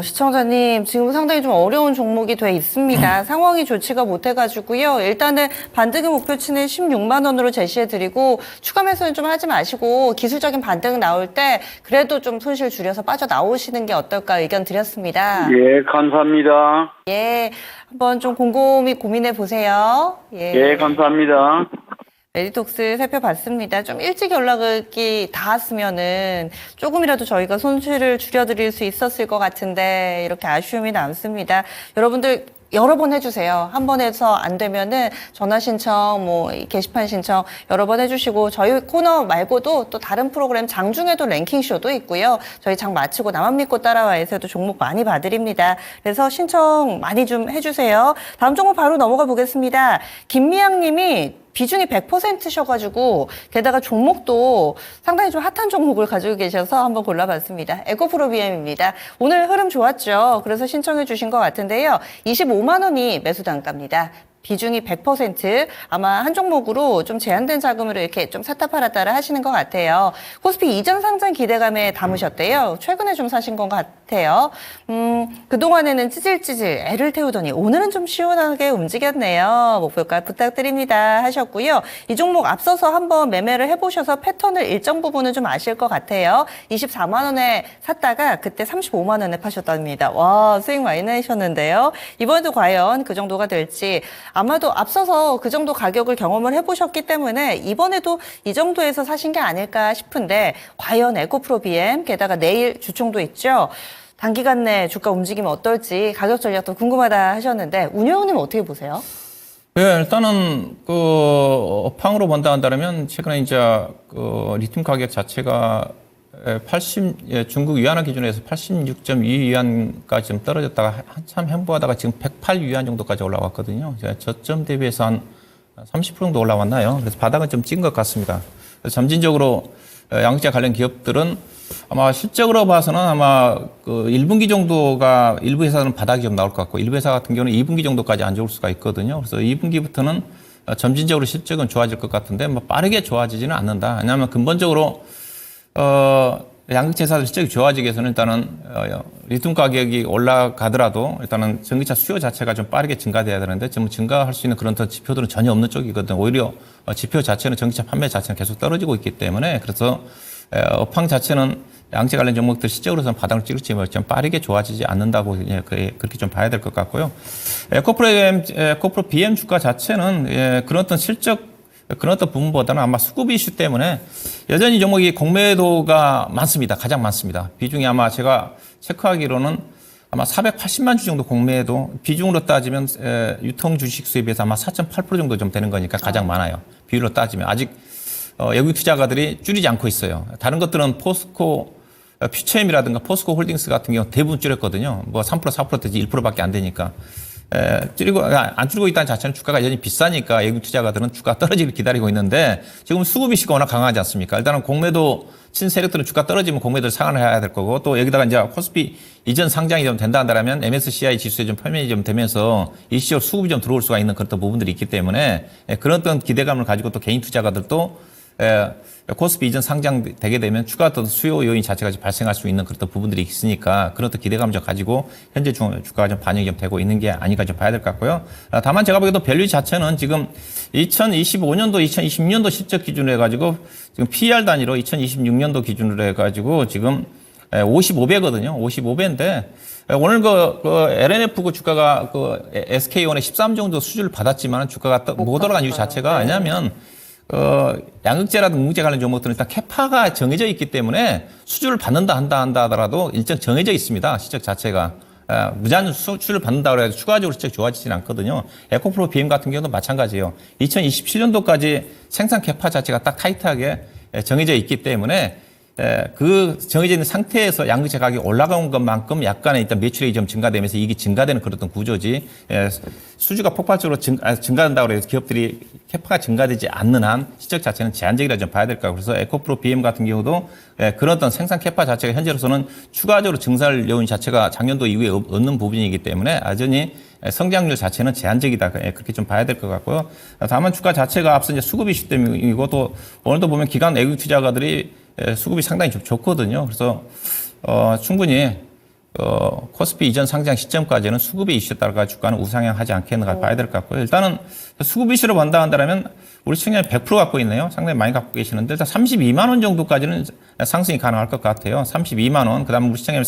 시청자님, 지금 상당히 좀 어려운 종목이 돼 있습니다. 상황이 좋지가 못해가지고요. 일단은 반등의 목표치는 16만 원으로 제시해드리고 추가 매수는 좀 하지 마시고 기술적인 반등 나올 때 그래도 좀 손실 줄여서 빠져나오시는 게 어떨까 의견 드렸습니다. 예, 감사합니다. 예, 한번 좀 곰곰이 고민해 보세요. 예, 감사합니다. 메디톡스 살펴봤습니다. 좀 일찍 연락이 닿았으면은 조금이라도 저희가 손실을 줄여드릴 수 있었을 것 같은데 이렇게 아쉬움이 남습니다. 여러분들 여러 번 해주세요. 한 번 해서 안 되면은 전화 신청, 뭐 게시판 신청 여러 번 해주시고 저희 코너 말고도 또 다른 프로그램 장중에도 랭킹쇼도 있고요. 저희 장 마치고 나만 믿고 따라와에서도 종목 많이 봐드립니다. 그래서 신청 많이 좀 해주세요. 다음 종목 바로 넘어가 보겠습니다. 김미양 님이 비중이 100%셔가지고 게다가 종목도 상당히 좀 핫한 종목을 가지고 계셔서 한번 골라봤습니다. 에코프로비엠입니다. 오늘 흐름 좋았죠. 그래서 신청해 주신 것 같은데요. 25만 원이 매수 단가입니다. 비중이 100% 아마 한 종목으로 좀 제한된 자금으로 이렇게 좀 샀다 팔았다를 하시는 것 같아요. 코스피 이전 상장 기대감에 담으셨대요. 최근에 좀 사신 것 같아요. 그동안에는 찌질찌질 애를 태우더니 오늘은 좀 시원하게 움직였네요. 목표가 부탁드립니다 하셨고요. 이 종목 앞서서 한번 매매를 해보셔서 패턴을 일정 부분은 좀 아실 것 같아요. 24만 원에 샀다가 그때 35만 원에 파셨답니다. 와, 수익 많이 내셨는데요. 이번에도 과연 그 정도가 될지 아마도 앞서서 그 정도 가격을 경험을 해보셨기 때문에 이번에도 이 정도에서 사신 게 아닐까 싶은데 과연 에코프로비엠 게다가 내일 주총도 있죠. 단기간 내 주가 움직임이 어떨지 가격 전략도 궁금하다 하셨는데 운영님 어떻게 보세요? 네, 일단은 그 업황으로 본다 한다면 최근에 이제 그 리튬 가격 자체가 중국 위안화 기준에서 86.2위안까지 좀 떨어졌다가 한참 횡보하다가 지금 108위안 정도까지 올라왔거든요. 저점 대비해서 한 30% 정도 올라왔나요? 그래서 바닥은 좀 찐 것 같습니다. 그래서 점진적으로 양극재 관련 기업들은 아마 실적으로 봐서는 아마 그 1분기 정도가 일부 회사는 바닥이 좀 나올 것 같고 일부 회사 같은 경우는 2분기 정도까지 안 좋을 수가 있거든요. 그래서 2분기부터는 점진적으로 실적은 좋아질 것 같은데 뭐 빠르게 좋아지지는 않는다. 왜냐하면 근본적으로 양극재 회사들 실적이 좋아지기 위해서는 일단은 리튬 가격이 올라가더라도 일단은 전기차 수요 자체가 좀 빠르게 증가돼야 되는데 지금 증가할 수 있는 그런 지표들은 전혀 없는 쪽이거든요. 오히려 지표 자체는 전기차 판매 자체는 계속 떨어지고 있기 때문에 그래서 업황 자체는 양극재 관련 종목들 실적으로서는 바닥을 찍을지 좀 빠르게 좋아지지 않는다고 그렇게 좀 봐야 될 것 같고요. 에코프로 BM 주가 자체는 그런 어떤 실적 그런 어떤 부분보다는 아마 수급 이슈 때문에 여전히 종목이 공매도가 많습니다. 가장 많습니다. 비중이 아마 제가 체크하기로는 아마 480만 주 정도 공매도 비중으로 따지면 유통 주식 수에 비해서 아마 4.8% 정도 좀 되는 거니까 가장 많아요. 비율로 따지면 아직 외국 투자가들이 줄이지 않고 있어요. 다른 것들은 포스코 퓨처엠이라든가 포스코 홀딩스 같은 경우 대부분 줄였거든요. 뭐 3% 4%대지 1%밖에 안 되니까. 줄이고 안 줄이고 있다는 자체는 주가가 여전히 비싸니까 외국 투자가들은 주가 떨어지기를 기다리고 있는데 지금 수급 이슈가 워낙 강하지 않습니까? 일단은 공매도 친 세력들은 주가 떨어지면 공매도를 상환을 해야 될 거고 또 여기다가 이제 코스피 이전 상장이 좀 된다 한다면 MSCI 지수에 좀 표면이 좀 되면서 일시적으로 수급이 좀 들어올 수가 있는 그런 부분들이 있기 때문에 그런 어떤 기대감을 가지고 또 개인 투자가들도 코스피 이전 상장되게 되면 추가 어떤 수요 요인 자체가 발생할 수 있는 그런 부분들이 있으니까 그런 어떤 기대감을 좀 가지고 현재 주가가 좀 반영이 좀 되고 있는 게 아닌가 좀 봐야 될 것 같고요. 다만 제가 보기에도 밸류 자체는 지금 2025년도, 2026년도 실적 기준으로 해가지고 지금 PER 단위로 2026년도 기준으로 해가지고 지금 55배거든요. 55배인데 오늘 LNF 주가가 SK온의 13 정도 수준을 받았지만 주가가 못 올라간 이유 자체가 왜냐하면 양극재라든가 무제 관련 종목들은 일단 캐파가 정해져 있기 때문에 수주를 받는다 하더라도 일정 정해져 있습니다. 실적 자체가. 무제한 수주를 받는다 그래서 추가적으로 실적 좋아지진 않거든요. 에코프로 BM 같은 경우도 마찬가지예요. 2027년도까지 생산 캐파 자체가 딱 타이트하게 정해져 있기 때문에 그 정해져 있는 상태에서 양극재 가격이 올라간 것만큼 약간의 일단 매출액이 좀 증가되면서 이게 증가되는 그런 구조지. 수주가 폭발적으로 증가된다고 해서 기업들이 캐파가 증가되지 않는 한 실적 자체는 제한적이라 좀 봐야 될까. 그래서 에코프로 BM 같은 경우도 그런 어떤 생산 캐파 자체가 현재로서는 추가적으로 증설 요인 자체가 작년도 이후에 없는 부분이기 때문에 여전히 성장률 자체는 제한적이다. 그렇게 좀 봐야 될 것 같고요. 다만 주가 자체가 앞서 이제 수급 이슈 때문이고 또 오늘도 보면 기관 외국 투자가들이 수급이 상당히 좀 좋거든요. 그래서 충분히 코스피 이전 상장 시점까지는 수급의 이슈에 따라 주가는 우상향하지 않겠는가 봐야 될 것 같고요. 일단은 수급 이슈로 본다 한다면 우리 시청자님 100% 갖고 있네요. 상당히 많이 갖고 계시는데 일단 32만 원 정도까지는 상승이 가능할 것 같아요. 32만 원. 그다음에 우리 시청자님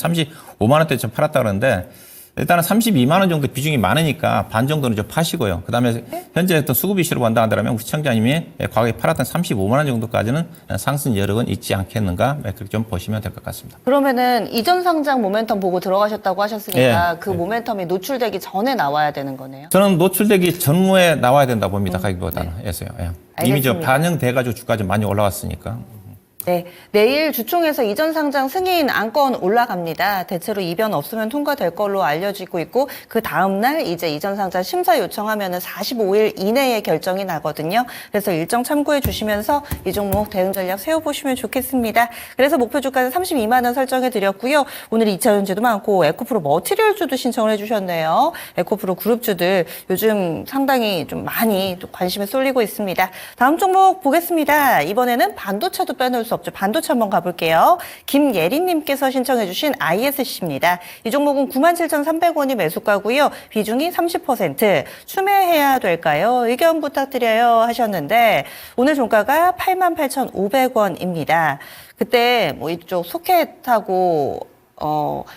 35만 원대 좀 팔았다 그러는데 일단은 32만 원 정도 비중이 많으니까 반 정도는 좀 파시고요. 그다음에 현재 어떤 수급 이슈로 본다 한다면 우리 시청자님이 과거에 팔았던 35만 원 정도까지는 상승 여력은 있지 않겠는가 그렇게 좀 보시면 될 것 같습니다. 그러면은 이전 상장 모멘텀 보고 들어가셨다고 하셨으니까 예. 그 모멘텀이 노출되기 전에 나와야 되는 거네요. 저는 노출되기 전후에 나와야 된다 봅니다. 가격보다는. 해서요. 예. 이미 좀 알겠습니다. 반영돼가지고 주가 좀 많이 올라왔으니까. 네, 내일 주총에서 이전 상장 승인 안건 올라갑니다. 대체로 이변 없으면 통과될 걸로 알려지고 있고 그 다음 날 이제 이전 상장 심사 요청하면은 45일 이내에 결정이 나거든요. 그래서 일정 참고해 주시면서 이 종목 대응 전략 세워보시면 좋겠습니다. 그래서 목표 주가는 32만 원 설정해 드렸고요. 오늘 2차 전지도 많고 에코프로 머티리얼주도 신청을 해주셨네요. 에코프로 그룹주들 요즘 상당히 좀 많이 또 관심에 쏠리고 있습니다. 다음 종목 보겠습니다. 이번에는 반도체도 빼놓을 수 없죠. 반도체 한번 가볼게요. 김예린님께서 신청해주신 ISC입니다. 이 종목은 97,300원이 매수가고요. 비중이 30%. 추매해야 될까요? 의견 부탁드려요 하셨는데 오늘 종가가 88,500원입니다. 그때 뭐 이쪽 소켓하고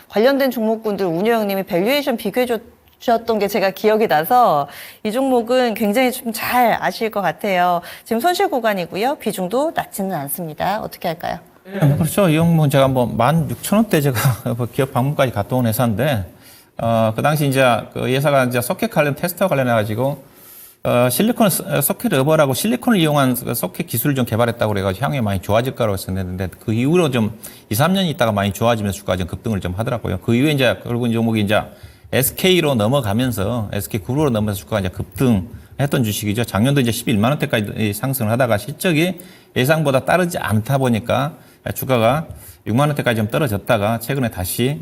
관련된 종목군들 운영님이 밸류에이션 비교해 주셨던 게 제가 기억이 나서 이 종목은 굉장히 좀 잘 아실 것 같아요. 지금 손실 구간이고요. 비중도 낮지는 않습니다. 어떻게 할까요? 그렇죠. 이 종목은 제가 뭐 16,000원대 제가 기업 방문까지 갔다 온 회사인데, 그 당시 이제 그 회사가 이제 소켓 관련 테스터 관련해가지고, 실리콘, 소켓 러버라고 실리콘을 이용한 소켓 기술을 좀 개발했다고 그래가지고 향후에 많이 좋아질 거라고 했었는데, 그 이후로 좀 2, 3년 있다가 많이 좋아지면서 주가가 좀 급등을 좀 하더라고요. 그 이후에 이제, 결국 이 종목이 이제 SK로 넘어가면서, SK 그룹으로 넘어가면서 주가가 이제 급등했던 주식이죠. 작년도 이제 11만 원대까지 상승을 하다가 실적이 예상보다 따르지 않다 보니까 주가가 6만 원대까지 좀 떨어졌다가 최근에 다시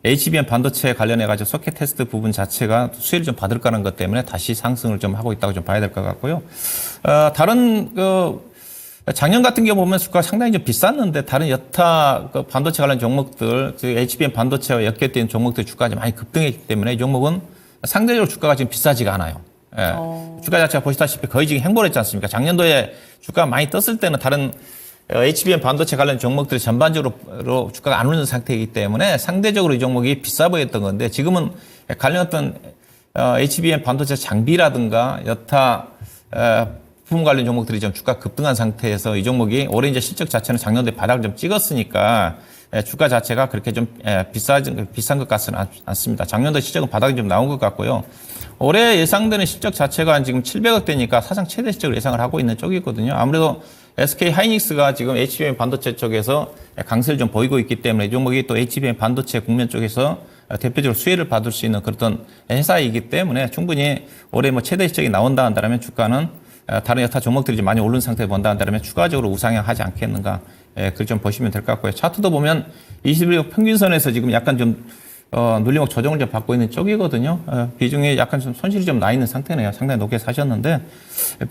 HBM 반도체 관련해가지고 소켓 테스트 부분 자체가 수혜를 좀 받을 거라는 것 때문에 다시 상승을 좀 하고 있다고 좀 봐야 될 것 같고요. 다른 작년 같은 경우 보면 주가가 상당히 좀 비쌌는데 다른 여타 반도체 관련 종목들, HBM 반도체와 연결된 종목들 주가가 좀 많이 급등했기 때문에 이 종목은 상대적으로 주가가 지금 비싸지가 않아요. 예. 주가 자체가 보시다시피 거의 지금 행보했지 않습니까? 작년도에 주가가 많이 떴을 때는 다른 HBM 반도체 관련 종목들이 전반적으로 주가가 안 오르는 상태이기 때문에 상대적으로 이 종목이 비싸 보였던 건데 지금은 관련 어떤 HBM 반도체 장비라든가 여타 부품 관련 종목들이 좀 주가 급등한 상태에서 이 종목이 올해 이제 실적 자체는 작년도에 바닥을 좀 찍었으니까 주가 자체가 그렇게 좀 비싼 것 같지는 않습니다. 작년도 실적은 바닥이 좀 나온 것 같고요. 올해 예상되는 실적 자체가 지금 700억대니까 사상 최대 실적을 예상을 하고 있는 쪽이거든요. 아무래도 SK 하이닉스가 지금 HBM 반도체 쪽에서 강세를 좀 보이고 있기 때문에 이 종목이 또 HBM 반도체 국면 쪽에서 대표적으로 수혜를 받을 수 있는 그런 회사이기 때문에 충분히 올해 뭐 최대 실적이 나온다 한다면 주가는 다른 여타 종목들이 좀 많이 오른 상태에 본다 한다면 추가적으로 우상향하지 않겠는가. 그걸 좀 보시면 될 것 같고요. 차트도 보면 21일 평균선에서 지금 약간 좀 눌림목 조정을 좀 받고 있는 쪽이거든요. 비중이 약간 좀 손실이 좀 나 있는 상태네요. 상당히 높게 사셨는데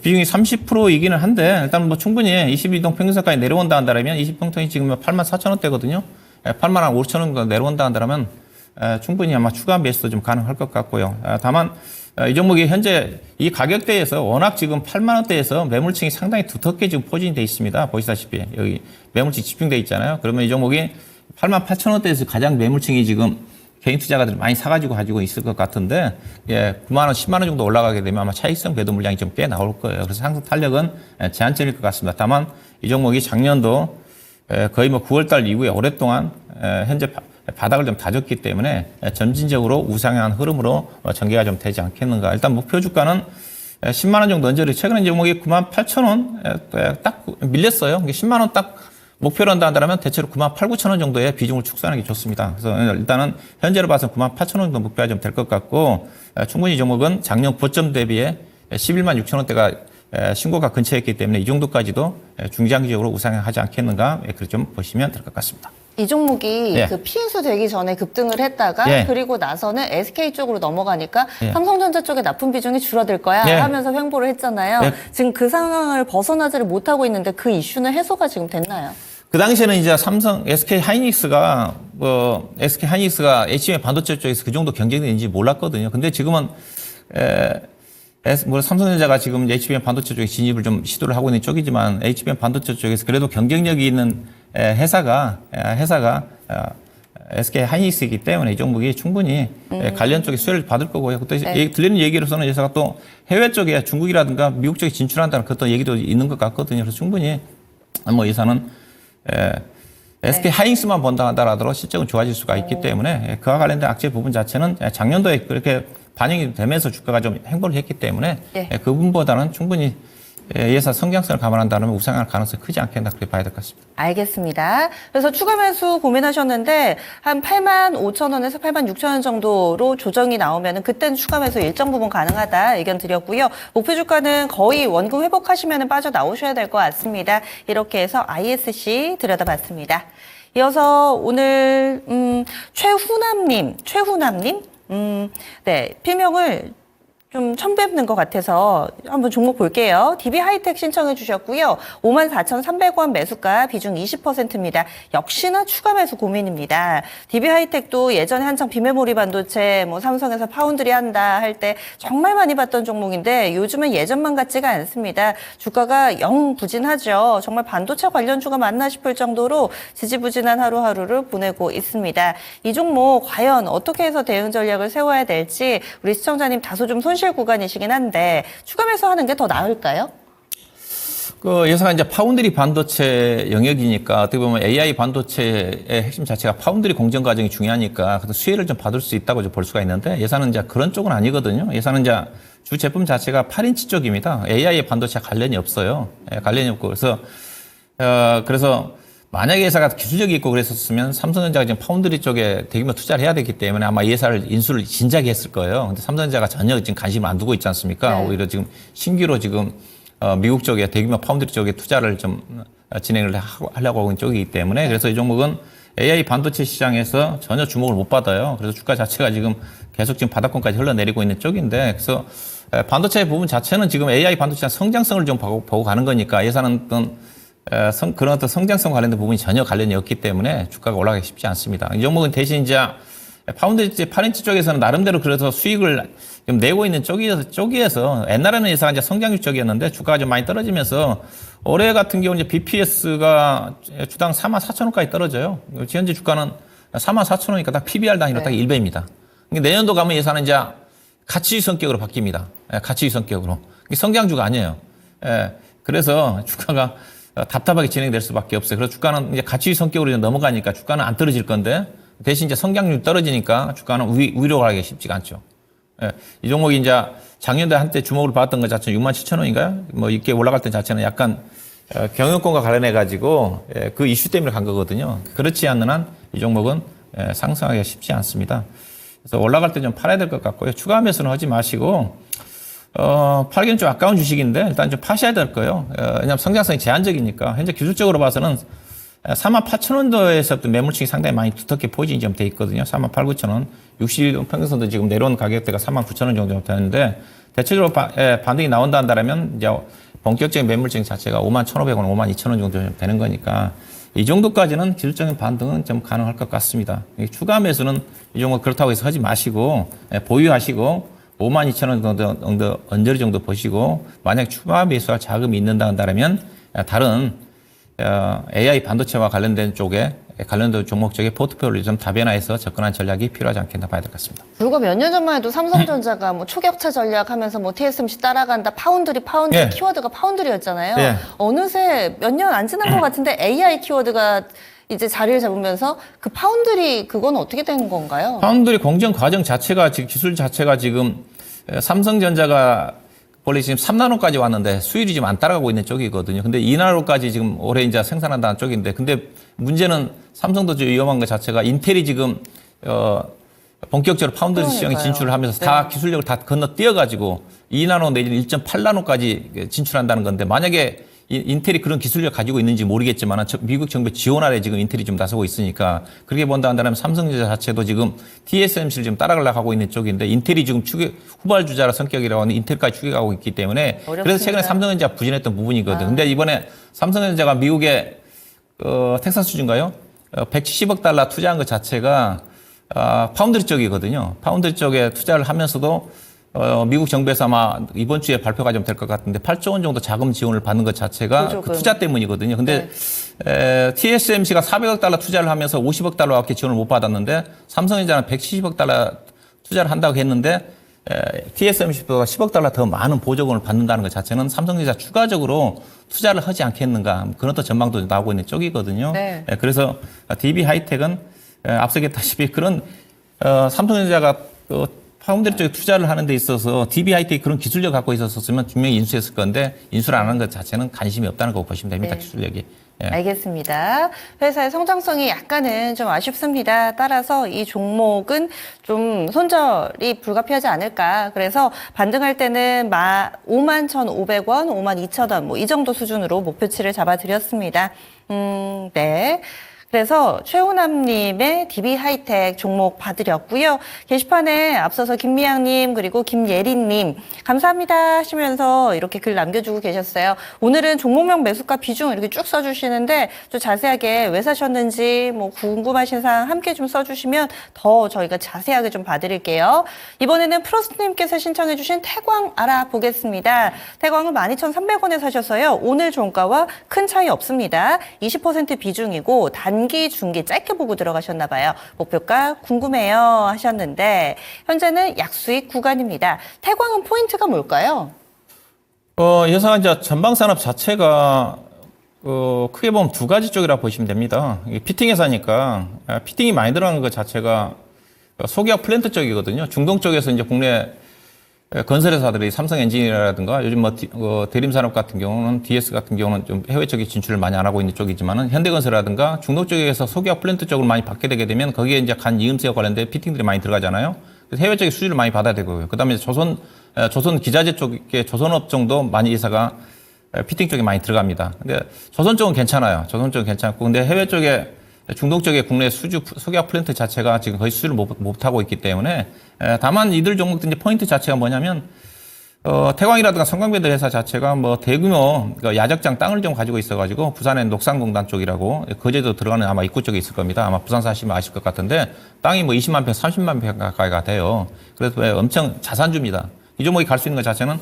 비중이 30%이기는 한데 일단 뭐 충분히 22동 평균선까지 내려온다 한다면 20평통이 지금 84,000원대거든요. 85,000원 내려온다 한다면 충분히 아마 추가 매수도 좀 가능할 것 같고요. 다만 이 종목이 현재 이 가격대에서 워낙 지금 8만 원대에서 매물층이 상당히 두텁게 지금 포진이 돼 있습니다. 보시다시피 여기 매물층 집중돼 있잖아요. 그러면 이 종목이 8만 8천 원대에서 가장 매물층이 지금 개인 투자가들 많이 사가지고 가지고 있을 것 같은데, 9만 원, 10만 원 정도 올라가게 되면 아마 차익성 배도 물량이 좀 꽤 나올 거예요. 그래서 상승 탄력은 제한적일 것 같습니다. 다만 이 종목이 작년도 거의 뭐 9월 달 이후에 오랫동안 현재 바닥을 좀 다졌기 때문에 점진적으로 우상향한 흐름으로 전개가 좀 되지 않겠는가. 일단 목표 주가는 10만 원 정도 언저리, 최근에 이 종목이 9만 8천 원 딱 밀렸어요. 10만 원 딱 목표로 한다면 대체로 9만 8, 9천 원 정도의 비중을 축소하는 게 좋습니다. 그래서 일단은 현재로 봐서 9만 8천 원 정도 목표가 좀 될 것 같고, 충분히 이 종목은 작년 고점 대비에 11만 6천 원대가 신고가 근처였기 때문에 이 정도까지도 중장기적으로 우상향하지 않겠는가, 그렇게 좀 보시면 될 것 같습니다. 이 종목이 예. 그 피인수 되기 전에 급등을 했다가 예. 그리고 나서는 SK 쪽으로 넘어가니까 예. 삼성전자 쪽에 납품 비중이 줄어들 거야 예. 하면서 횡보를 했잖아요. 예. 지금 그 상황을 벗어나지를 못하고 있는데 그 이슈는 해소가 지금 됐나요? 그 당시에는 이제 SK 하이닉스가 HBM 반도체 쪽에서 그 정도 경쟁이 되는지 몰랐거든요. 근데 지금은 삼성전자가 지금 HBM 반도체 쪽에 진입을 좀 시도를 하고 있는 쪽이지만 HBM 반도체 쪽에서 그래도 경쟁력이 있는 회사가 SK 하이닉스이기 때문에 이 종목이 충분히 관련 쪽에 수혜를 받을 거고요. 그때 네. 들리는 얘기로서는 이 회사가 또 해외 쪽에 중국이라든가 미국 쪽에 진출한다는 그런 얘기도 있는 것 같거든요. 그래서 충분히 뭐 예사는 SK 하이닉스만 본다 하더라도 실적은 좋아질 수가 있기 때문에 그와 관련된 악재 부분 자체는 작년도에 그렇게 반영이 되면서 주가가 좀 횡보를 했기 때문에 네. 그 부분보다는 충분히 예사 성장성을 감안한다면 우상할 가능성이 크지 않겠나 그렇게 봐야 될 것 같습니다. 알겠습니다. 그래서 추가 매수 고민하셨는데 한 8만 5천 원에서 8만 6천 원 정도로 조정이 나오면 그때는 추가 매수 일정 부분 가능하다 의견 드렸고요. 목표 주가는 거의 원금 회복하시면 빠져나오셔야 될 것 같습니다. 이렇게 해서 ISC 들여다봤습니다. 이어서 오늘 최훈남님, 네, 필명을 좀 처음 뵙는 것 같아서 한번 종목 볼게요. DB 하이텍 신청해 주셨고요. 54,300원 매수가 비중 20%입니다. 역시나 추가 매수 고민입니다. DB 하이텍도 예전에 한창 비메모리 반도체 삼성에서 파운드리 한다 할 때 정말 많이 봤던 종목인데 요즘은 예전만 같지가 않습니다. 주가가 영 부진하죠. 정말 반도체 관련주가 맞나 싶을 정도로 지지부진한 하루하루를 보내고 있습니다. 이 종목 과연 어떻게 해서 대응 전략을 세워야 될지 우리 시청자님 다소 좀 손실 구간이시긴 한데 추가 매수하는 게 더 나을까요? 그 예사가 이제 파운드리 반도체 영역이니까 어떻게 보면 AI 반도체의 핵심 자체가 파운드리 공정 과정이 중요하니까 그래서 수혜를 좀 받을 수 있다고 볼 수가 있는데 예사는 이제 그런 쪽은 아니거든요. 예사는 이제 주 제품 자체가 8인치 쪽입니다. AI 반도체와 관련이 없어요. 관련이 없고 그래서 만약에 회사가 기술력이 있고 그랬었으면 삼성전자가 지금 파운드리 쪽에 대규모 투자를 해야 되기 때문에 아마 이 회사를 인수를 진작에 했을 거예요. 근데 삼성전자가 전혀 지금 관심을 안 두고 있지 않습니까? 네. 오히려 지금 신규로 지금 미국 쪽에 대규모 파운드리 쪽에 투자를 좀 진행을 하려고 하고 있는 쪽이기 때문에 그래서 이 종목은 AI 반도체 시장에서 전혀 주목을 못 받아요. 그래서 주가 자체가 지금 계속 지금 바닥권까지 흘러내리고 있는 쪽인데 그래서 반도체 부분 자체는 지금 AI 반도체 성장성을 좀 보고 가는 거니까 예산은 그런 어떤 성장성 관련된 부분이 전혀 관련이 없기 때문에 주가가 올라가기 쉽지 않습니다. 이 종목은 대신 이제 파운드리 8인치 쪽에서는 나름대로 그래서 수익을 좀 내고 있는 쪽이어서 옛날에는 예사가 이제 성장률 쪽이었는데 주가가 좀 많이 떨어지면서 올해 같은 경우는 이제 BPS가 주당 44,000원까지 떨어져요. 현재 주가는 44,000원이니까 딱 PBR 단위로 딱 1배입니다. 내년도 가면 예산은 이제 가치주의 성격으로 바뀝니다. 가치주의 성격으로. 성장주가 아니에요. 그래서 주가가 답답하게 진행될 수밖에 없어요. 그래서 주가는 이제 가치주의 성격으로 넘어가니까 주가는 안 떨어질 건데 대신 이제 성장률이 떨어지니까 주가는 위로 가기 쉽지가 않죠. 이 종목이 이제 작년에 한때 주목을 받았던 것 자체는 67,000원인가요? 이렇게 올라갈 때 자체는 약간 경영권과 관련해가지고 그 이슈 때문에 간 거거든요. 그렇지 않는 한 이 종목은 상승하기가 쉽지 않습니다. 그래서 올라갈 때 좀 팔아야 될 것 같고요. 추가 매수는 하지 마시고, 팔기는 좀 아까운 주식인데 일단 좀 파셔야 될 거예요. 왜냐하면 성장성이 제한적이니까. 현재 기술적으로 봐서는 48,000원도에서부터 매물층이 상당히 많이 두텁게 포진이 좀 돼 있거든요. 48,900원. 60일 평균선도 지금 내려온 가격대가 49,000원 정도 되는데, 대체적으로 반등이 나온다 한다면 이제 본격적인 매물층 자체가 51,500원, 52,000원 정도 되는 거니까 이 정도까지는 기술적인 반등은 좀 가능할 것 같습니다. 추가 매수는 이 정도 그렇다고 해서 하지 마시고 보유하시고 52,000원 정도 언저리 정도 보시고, 만약 추가 매수할 자금이 있는다 한다면 다른 AI 반도체와 관련된 쪽에 관련된 종목 쪽에 포트폴리오를 좀 다변화해서 접근한 전략이 필요하지 않겠나 봐야 될 것 같습니다. 불과 몇 년 전만 해도 삼성전자가 뭐 초격차 전략하면서 뭐 TSMC 따라간다, 파운드리 예. 키워드가 파운드리였잖아요. 예. 어느새 몇 년 안 지난 것 같은데 AI 키워드가 이제 자리를 잡으면서 그 파운드리 그건 어떻게 되는 건가요? 파운드리 공정 과정 자체가 지금 기술 자체가 지금 삼성전자가 원래 지금 3나노까지 왔는데 수율이 지금 안 따라가고 있는 쪽이거든요. 근데 2나노까지 지금 올해 이제 생산한다는 쪽인데, 근데 문제는 삼성도 좀 위험한 것 자체가 인텔이 지금 본격적으로 파운드리 시장에 진출을 하면서 다 기술력을 다 건너뛰어가지고 2나노 내지는 1.8나노까지 진출한다는 건데, 만약에 인텔이 그런 기술력 가지고 있는지 모르겠지만 미국 정부 지원 아래 지금 인텔이 좀 나서고 있으니까, 그렇게 본다 한다면 삼성전자 자체도 지금 TSMC를 좀 따라가려고 하고 있는 쪽인데, 인텔이 지금 후발주자라 성격이라고 하는 인텔까지 추격하고 있기 때문에 어렵습니다. 그래서 최근에 삼성전자가 부진했던 부분이거든요. 근데 이번에 삼성전자가 미국의 텍사스주인가요? 170억 달러 투자한 것 자체가 파운드리 쪽이거든요. 파운드리 쪽에 투자를 하면서도 미국 정부에서 아마 이번 주에 발표가 좀 될 것 같은데 8조 원 정도 자금 지원을 받는 것 자체가 그 투자 때문이거든요. 근데 TSMC가 400억 달러 투자를 하면서 50억 달러밖에 지원을 못 받았는데, 삼성전자는 170억 달러 투자를 한다고 했는데 TSMC보다 10억 달러 더 많은 보조금을 받는다는 것 자체는 삼성전자 추가적으로 투자를 하지 않겠는가, 그런 또 전망도 나오고 있는 쪽이거든요. 네. 그래서 DB 하이텍은 앞서 얘기했다시피 그런 삼성전자가 파운드리 쪽에 투자를 하는 데 있어서 DB 하이텍이 그런 기술력 갖고 있었으면 분명히 인수했을 건데, 인수를 안 하는 것 자체는 관심이 없다는 거 보시면 됩니다. 네. 기술력이. 예. 알겠습니다. 회사의 성장성이 약간은 좀 아쉽습니다. 따라서 이 종목은 좀 손절이 불가피하지 않을까. 그래서 반등할 때는 51,500원, 52,000원 뭐 이 정도 수준으로 목표치를 잡아드렸습니다. 네. 그래서 최우남님의 DB 하이텍 종목 봐드렸고요. 게시판에 앞서서 김미양님 그리고 김예린님 감사합니다 하시면서 이렇게 글 남겨주고 계셨어요. 오늘은 종목명 매수가 비중 이렇게 쭉 써주시는데 좀 자세하게 왜 사셨는지 뭐 궁금하신 사항 함께 좀 써주시면 더 저희가 자세하게 좀 봐드릴게요. 이번에는 프로스님께서 신청해주신 태광 알아보겠습니다. 태광은 12,300원에 사셔서요. 오늘 종가와 큰 차이 없습니다. 20% 비중이고 단기, 중기 짧게 보고 들어가셨나 봐요. 목표가 궁금해요 하셨는데 현재는 약수익 구간입니다. 태광은 포인트가 뭘까요? 여기서 이제 전방산업 자체가 크게 보면 두 가지 쪽이라 보시면 됩니다. 피팅 회사니까 피팅이 많이 들어가는 것 자체가 소기업 플랜트 쪽이거든요. 중동 쪽에서 이제 국내 건설회사들이 삼성 엔지니어라든가 요즘 대림산업 같은 경우는 DS 같은 경우는 좀 해외 쪽에 진출을 많이 안 하고 있는 쪽이지만은 현대건설이라든가 중동 쪽에서 소기업 플랜트 쪽으로 많이 받게 되게 되면 거기에 이제 간 이음새와 관련된 피팅들이 많이 들어가잖아요. 그래서 해외 쪽에 수주를 많이 받아야 되고요. 그다음에 조선 기자재 쪽에 조선업 정도 많이 회사가 피팅 쪽에 많이 들어갑니다. 근데 조선 쪽은 괜찮아요. 조선 쪽은 괜찮고, 근데 해외 쪽에 중동 쪽에 국내 소기업 플랜트 자체가 지금 거의 수주를 못 하고 있기 때문에, 다만 이들 종목들 이제 포인트 자체가 뭐냐면 태광이라든가 성광배들 회사 자체가 뭐 대규모 야적장 땅을 좀 가지고 있어가지고 부산의 녹산공단 쪽이라고 거제도 들어가는 아마 입구 쪽에 있을 겁니다. 아마 부산 사시면 아실 것 같은데 땅이 뭐 20만 평, 30만 평 가까이가 돼요. 그래서 엄청 자산주입니다. 이 종목이 갈 수 있는 것 자체는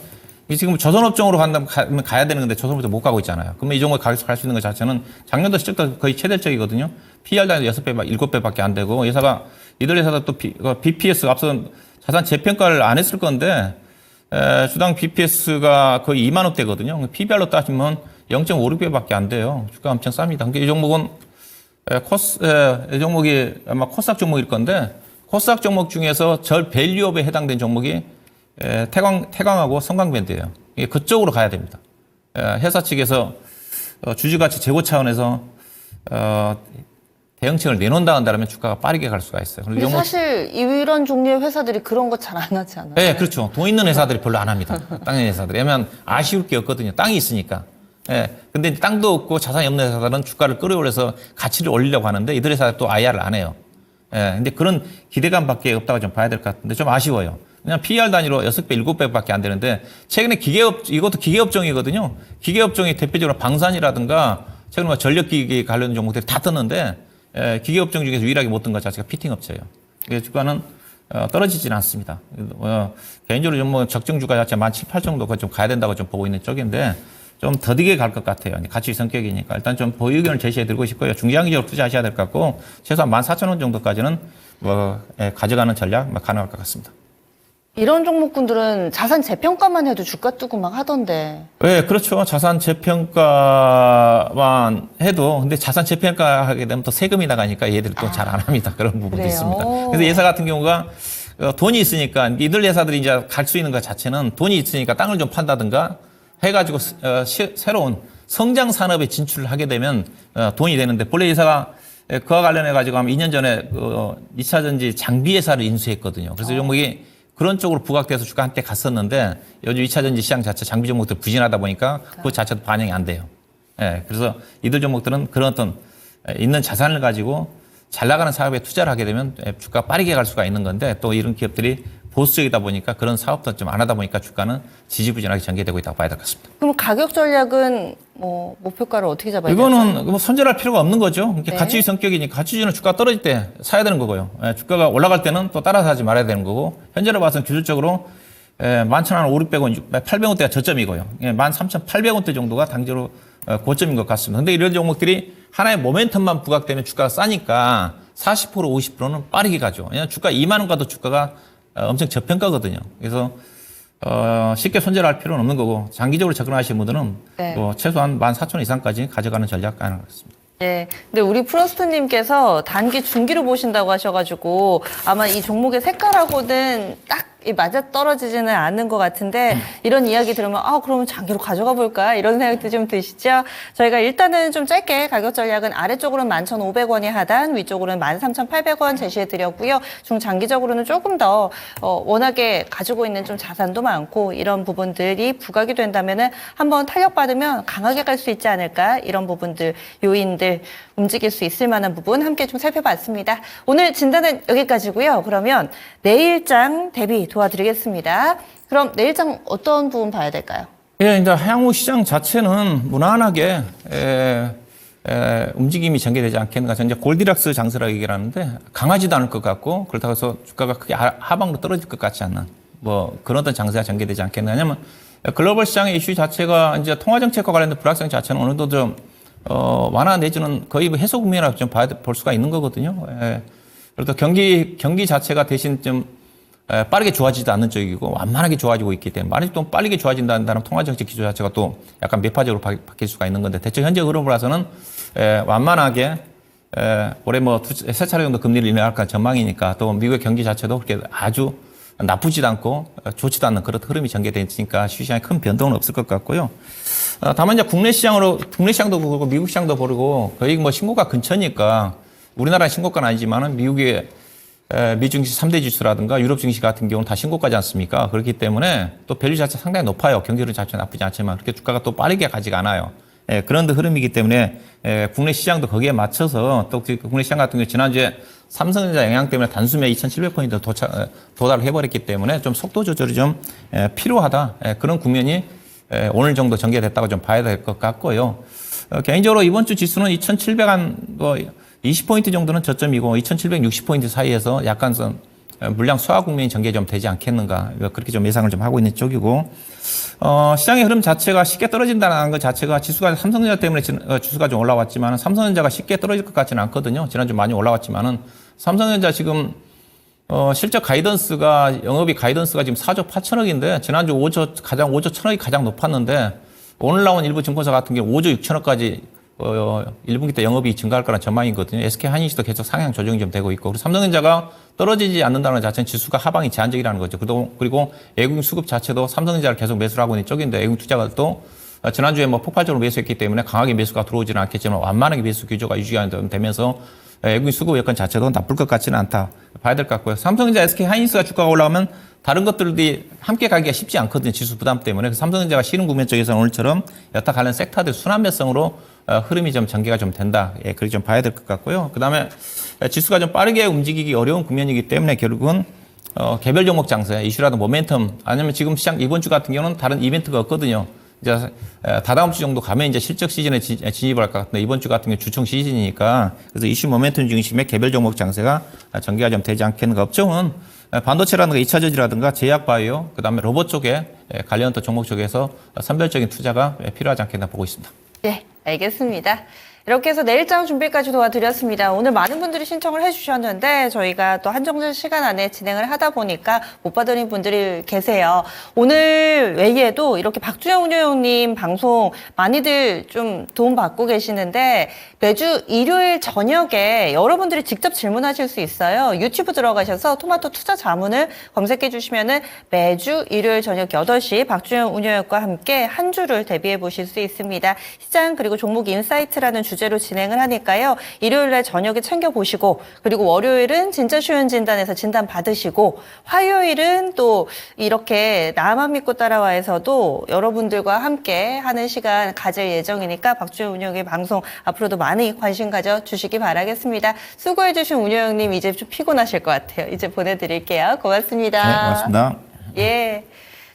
지금 조선업종으로 간다면 가야 되는 건데 조선업종 못 가고 있잖아요. 그러면 이 종목이 갈 수 있는 것 자체는 작년도 실적도 거의 최대적이거든요. PR도 6배, 7배밖에 안 되고, 회사가 이들 회사도 또 BPS 앞서 자산 재평가를 안 했을 건데 주당 BPS가 거의 2만 원대거든요. PBR로 따지면 0.56배밖에 안 돼요. 주가 엄청 쌉니다. 그러니까 이 종목은 이 종목이 아마 코스닥 종목일 건데, 코스닥 종목 중에서 절 밸류업에 해당된 종목이 태광하고 성광밴드예요. 그쪽으로 가야 됩니다. 회사 측에서 주주가치 제고 차원에서 대응책을 내놓는다 한다면 주가가 빠르게 갈 수가 있어요. 근데 사실 이런 종류의 회사들이 그런 거 잘 안 하지 않아요? 네, 그렇죠. 돈 있는 회사들이 별로 안 합니다. 땅 있는 회사들이. 왜냐면 아쉬울 게 없거든요. 땅이 있으니까. 예. 근데 땅도 없고 자산이 없는 회사들은 주가를 끌어올려서 가치를 올리려고 하는데 이들 회사들 또 IR을 안 해요. 예. 근데 그런 기대감밖에 없다고 좀 봐야 될 것 같은데 좀 아쉬워요. 그냥 PER 단위로 6배, 7배밖에 안 되는데 최근에 이것도 기계업종이거든요. 기계업종이 대표적으로 방산이라든가 최근에 뭐 전력기기 관련 종목들이 다 떴는데 기계업종 중에서 유일하게 못 뜬 것 자체가 피팅업체예요. 그래서 주가는 떨어지지는 않습니다. 개인적으로 좀 뭐 적정 주가 자체 17,800 정도가 좀 가야 된다고 좀 보고 있는 쪽인데 좀 더디게 갈 것 같아요. 가치 성격이니까 일단 좀 보유 의견을 제시해 드리고 싶고요. 중장기적으로 투자하셔야 될 것 같고 최소한 14,000원 정도까지는 가져가는 전략 가능할 것 같습니다. 이런 종목군들은 자산 재평가만 해도 주가 뜨고 막 하던데. 네, 그렇죠. 자산 재평가만 해도 근데 자산 재평가하게 되면 또 세금이 나가니까 얘들이 또 잘 안 합니다. 그런 부분도 그래요? 있습니다. 그래서 예사 같은 경우가 돈이 있으니까 이들 회사들이 이제 갈 수 있는 것 자체는 돈이 있으니까 땅을 좀 판다든가 해가지고 새로운 성장 산업에 진출을 하게 되면 돈이 되는데 본래 회사가 그와 관련해 가지고 한 2년 전에 2차 전지 장비 회사를 인수했거든요. 그래서 종목이 그런 쪽으로 부각돼서 주가 한때 갔었는데 요즘 2차 전지 시장 자체 장비 종목들 부진하다 보니까 그 자체도 반영이 안 돼요. 예, 그래서 이들 종목들은 그런 어떤 있는 자산을 가지고 잘 나가는 사업에 투자를 하게 되면 주가가 빠르게 갈 수가 있는 건데 또 이런 기업들이 보수적이다 보니까 그런 사업도 좀 안 하다 보니까 주가는 지지부진하게 전개되고 있다고 봐야 될 것 같습니다. 그럼 가격 전략은 뭐 목표가를 어떻게 잡아야 될까요? 이거는 뭐 손절할 필요가 없는 거죠. 네. 가치주의 성격이니까 가치주의는 주가 떨어질 때 사야 되는 거고요. 주가가 올라갈 때는 또 따라서 하지 말아야 되는 거고 현재로 봐서는 기술적으로 11,500원, 800원대가 저점이고요. 13,800원대 정도가 당대로 고점인 것 같습니다. 근데 이런 종목들이 하나의 모멘텀만 부각되면 주가가 싸니까 40% 50%는 빠르게 가죠. 왜냐하면 주가 2만 원 가도 주가가 엄청 저평가거든요. 그래서 쉽게 손절할 필요는 없는 거고 장기적으로 접근하시는 분들은 네. 최소한 14,000원 이상까지 가져가는 전략 가능하겠습니다. 네. 근데 우리 프로스트님께서 단기 중기로 보신다고 하셔가지고 아마 이 종목의 색깔하고는 딱 맞아 떨어지지는 않는 것 같은데 이런 이야기 들으면 그러면 장기로 가져가 볼까 이런 생각도 좀 드시죠? 저희가 일단은 좀 짧게 가격 전략은 아래쪽으로는 11,500원이 하단, 위쪽으로는 13,800원 제시해 드렸고요. 중장기적으로는 조금 더 워낙에 가지고 있는 좀 자산도 많고 이런 부분들이 부각이 된다면은 한번 탄력받으면 강하게 갈 수 있지 않을까 이런 부분들 요인들 움직일 수 있을 만한 부분 함께 좀 살펴봤습니다. 오늘 진단은 여기까지고요. 그러면 내일장 대비 도와드리겠습니다. 그럼 내일장 어떤 부분 봐야 될까요? 예, 이제 향후 시장 자체는 무난하게 움직임이 전개되지 않겠는가. 이제 골디락스 장세라고 얘기를 하는데 강하지도 않을 것 같고 그렇다고 해서 주가가 크게 하방으로 떨어질 것 같지 않는 뭐 그런 어떤 장세가 전개되지 않겠는가. 왜냐면 글로벌 시장의 이슈 자체가 이제 통화정책과 관련된 불확실성 자체는 어느 정도 좀 완화 내지는 거의 해소 국면이라고 좀 볼 수가 있는 거거든요. 그래도 경기 자체가 대신 좀 빠르게 좋아지지도 않는 쪽이고 완만하게 좋아지고 있기 때문에 만약 또 빠르게 좋아진다는 통화정책 기조 자체가 또 약간 매파적으로 바뀔 수가 있는 건데 대체 현재 흐름을 봐서는 완만하게 올해 뭐 세 차례 정도 금리를 인하할 전망이니까 또 미국의 경기 자체도 그렇게 아주 나쁘지도 않고 좋지도 않는 그런 흐름이 전개되어 있으니까 시장에 큰 변동은 없을 것 같고요. 다만 이제 국내 시장도 보고 미국 시장도 보고 거의 뭐 신고가 근처니까 우리나라 신고가는 아니지만은 미국의 미증시 3대 지수라든가 유럽 증시 같은 경우는 다 신고가지 않습니까? 그렇기 때문에 또 밸류 자체 상당히 높아요. 경제력 자체 나쁘지 않지만 그렇게 주가가 또 빠르게 가지가 않아요. 그런 흐름이기 때문에 국내 시장도 거기에 맞춰서 또 국내 시장 같은 경우 지난주에 삼성전자 영향 때문에 단숨에 2,700포인트 도달을 해버렸기 때문에 좀 속도 조절이 좀 필요하다. 그런 국면이 오늘 정도 전개됐다고 좀 봐야 될 것 같고요. 개인적으로 이번 주 지수는 2,720포인트 정도는 저점이고 2,760포인트 사이에서 약간 물량 수하 국면이 전개 좀 되지 않겠는가. 그렇게 좀 예상을 좀 하고 있는 쪽이고, 시장의 흐름 자체가 쉽게 떨어진다는 것 자체가 지수가 삼성전자 때문에 지수가 좀 올라왔지만 삼성전자가 쉽게 떨어질 것 같지는 않거든요. 지난주 많이 올라왔지만은 삼성전자 지금 실적 가이던스가 영업이 가이던스가 지금 4조 8천억인데 지난주 5조 1천억이 가장 높았는데 오늘 나온 일부 증권사 같은 경우 5조 6천억까지 1분기 때 영업이 증가할 거라는 전망이거든요. SK 하이닉스도 계속 상향 조정이 좀 되고 있고, 그리고 삼성전자가 떨어지지 않는다는 자체는 지수가 하방이 제한적이라는 거죠. 그리고 외국인 수급 자체도 삼성전자를 계속 매수를 하고 있는 쪽인데 외국인 투자가 또 지난주에 뭐 폭발적으로 매수했기 때문에 강하게 매수가 들어오지는 않겠지만 완만하게 매수 규조가 유지가 되면서 외국인 수급 여건 자체도 나쁠 것 같지는 않다 봐야 될 것 같고요. 삼성전자, SK 하이닉스가 주가가 올라오면 다른 것들이 함께 가기가 쉽지 않거든요. 지수 부담 때문에. 그래서 삼성전자가 실은 국면 쪽에서는 오늘처럼 여타 관련 섹터들 순환매성으로 흐름이 좀 전개가 좀 된다. 예, 그렇게 좀 봐야 될 것 같고요. 그 다음에 지수가 좀 빠르게 움직이기 어려운 국면이기 때문에 결국은 개별 종목 장세, 이슈라든 모멘텀, 아니면 지금 시장 이번 주 같은 경우는 다른 이벤트가 없거든요. 이제 다다음 주 정도 가면 이제 실적 시즌에 진입을 할 것 같은데 이번 주 같은 경우 주총 시즌이니까 그래서 이슈 모멘텀 중심의 개별 종목 장세가 전개가 좀 되지 않겠는가. 업종은 반도체라든가 2차 전지라든가 제약 바이오, 그다음에 로봇 쪽에 관련 또 종목 쪽에서 선별적인 투자가 필요하지 않겠나 보고 있습니다. 네, 알겠습니다. 이렇게 해서 내일장 준비까지 도와드렸습니다. 오늘 많은 분들이 신청을 해주셨는데 저희가 또 한정된 시간 안에 진행을 하다 보니까 못 받은 분들이 계세요. 오늘 외에도 이렇게 박주영 운영님 방송 많이들 좀 도움받고 계시는데 매주 일요일 저녁에 여러분들이 직접 질문하실 수 있어요. 유튜브 들어가셔서 토마토 투자 자문을 검색해 주시면은 매주 일요일 저녁 8시 박주영 운영과 함께 한 주를 대비해 보실 수 있습니다. 시장 그리고 종목 인사이트라는 주제로 진행을 하니까요. 일요일날 저녁에 챙겨보시고 그리고 월요일은 진짜 쉬운 진단에서 진단 받으시고 화요일은 또 이렇게 나만 믿고 따라와에서도 여러분들과 함께 하는 시간 가질 예정이니까 박주영 운영의 방송 앞으로도 많이 관심 가져주시기 바라겠습니다. 수고해주신 운영님 이제 좀 피곤하실 것 같아요. 이제 보내드릴게요. 고맙습니다. 네, 고맙습니다. 예.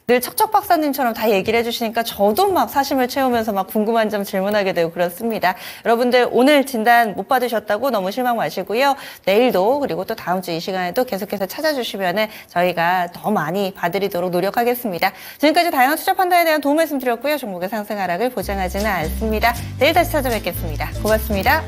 늘 척척 박사님처럼 다 얘기를 해주시니까 저도 막 사심을 채우면서 막 궁금한 점 질문하게 되고 그렇습니다. 여러분들 오늘 진단 못 받으셨다고 너무 실망 마시고요. 내일도 그리고 또 다음 주 이 시간에도 계속해서 찾아주시면은 저희가 더 많이 봐드리도록 노력하겠습니다. 지금까지 다양한 투자 판단에 대한 도움 말씀드렸고요. 종목의 상승 하락을 보장하지는 않습니다. 내일 다시 찾아뵙겠습니다. 고맙습니다.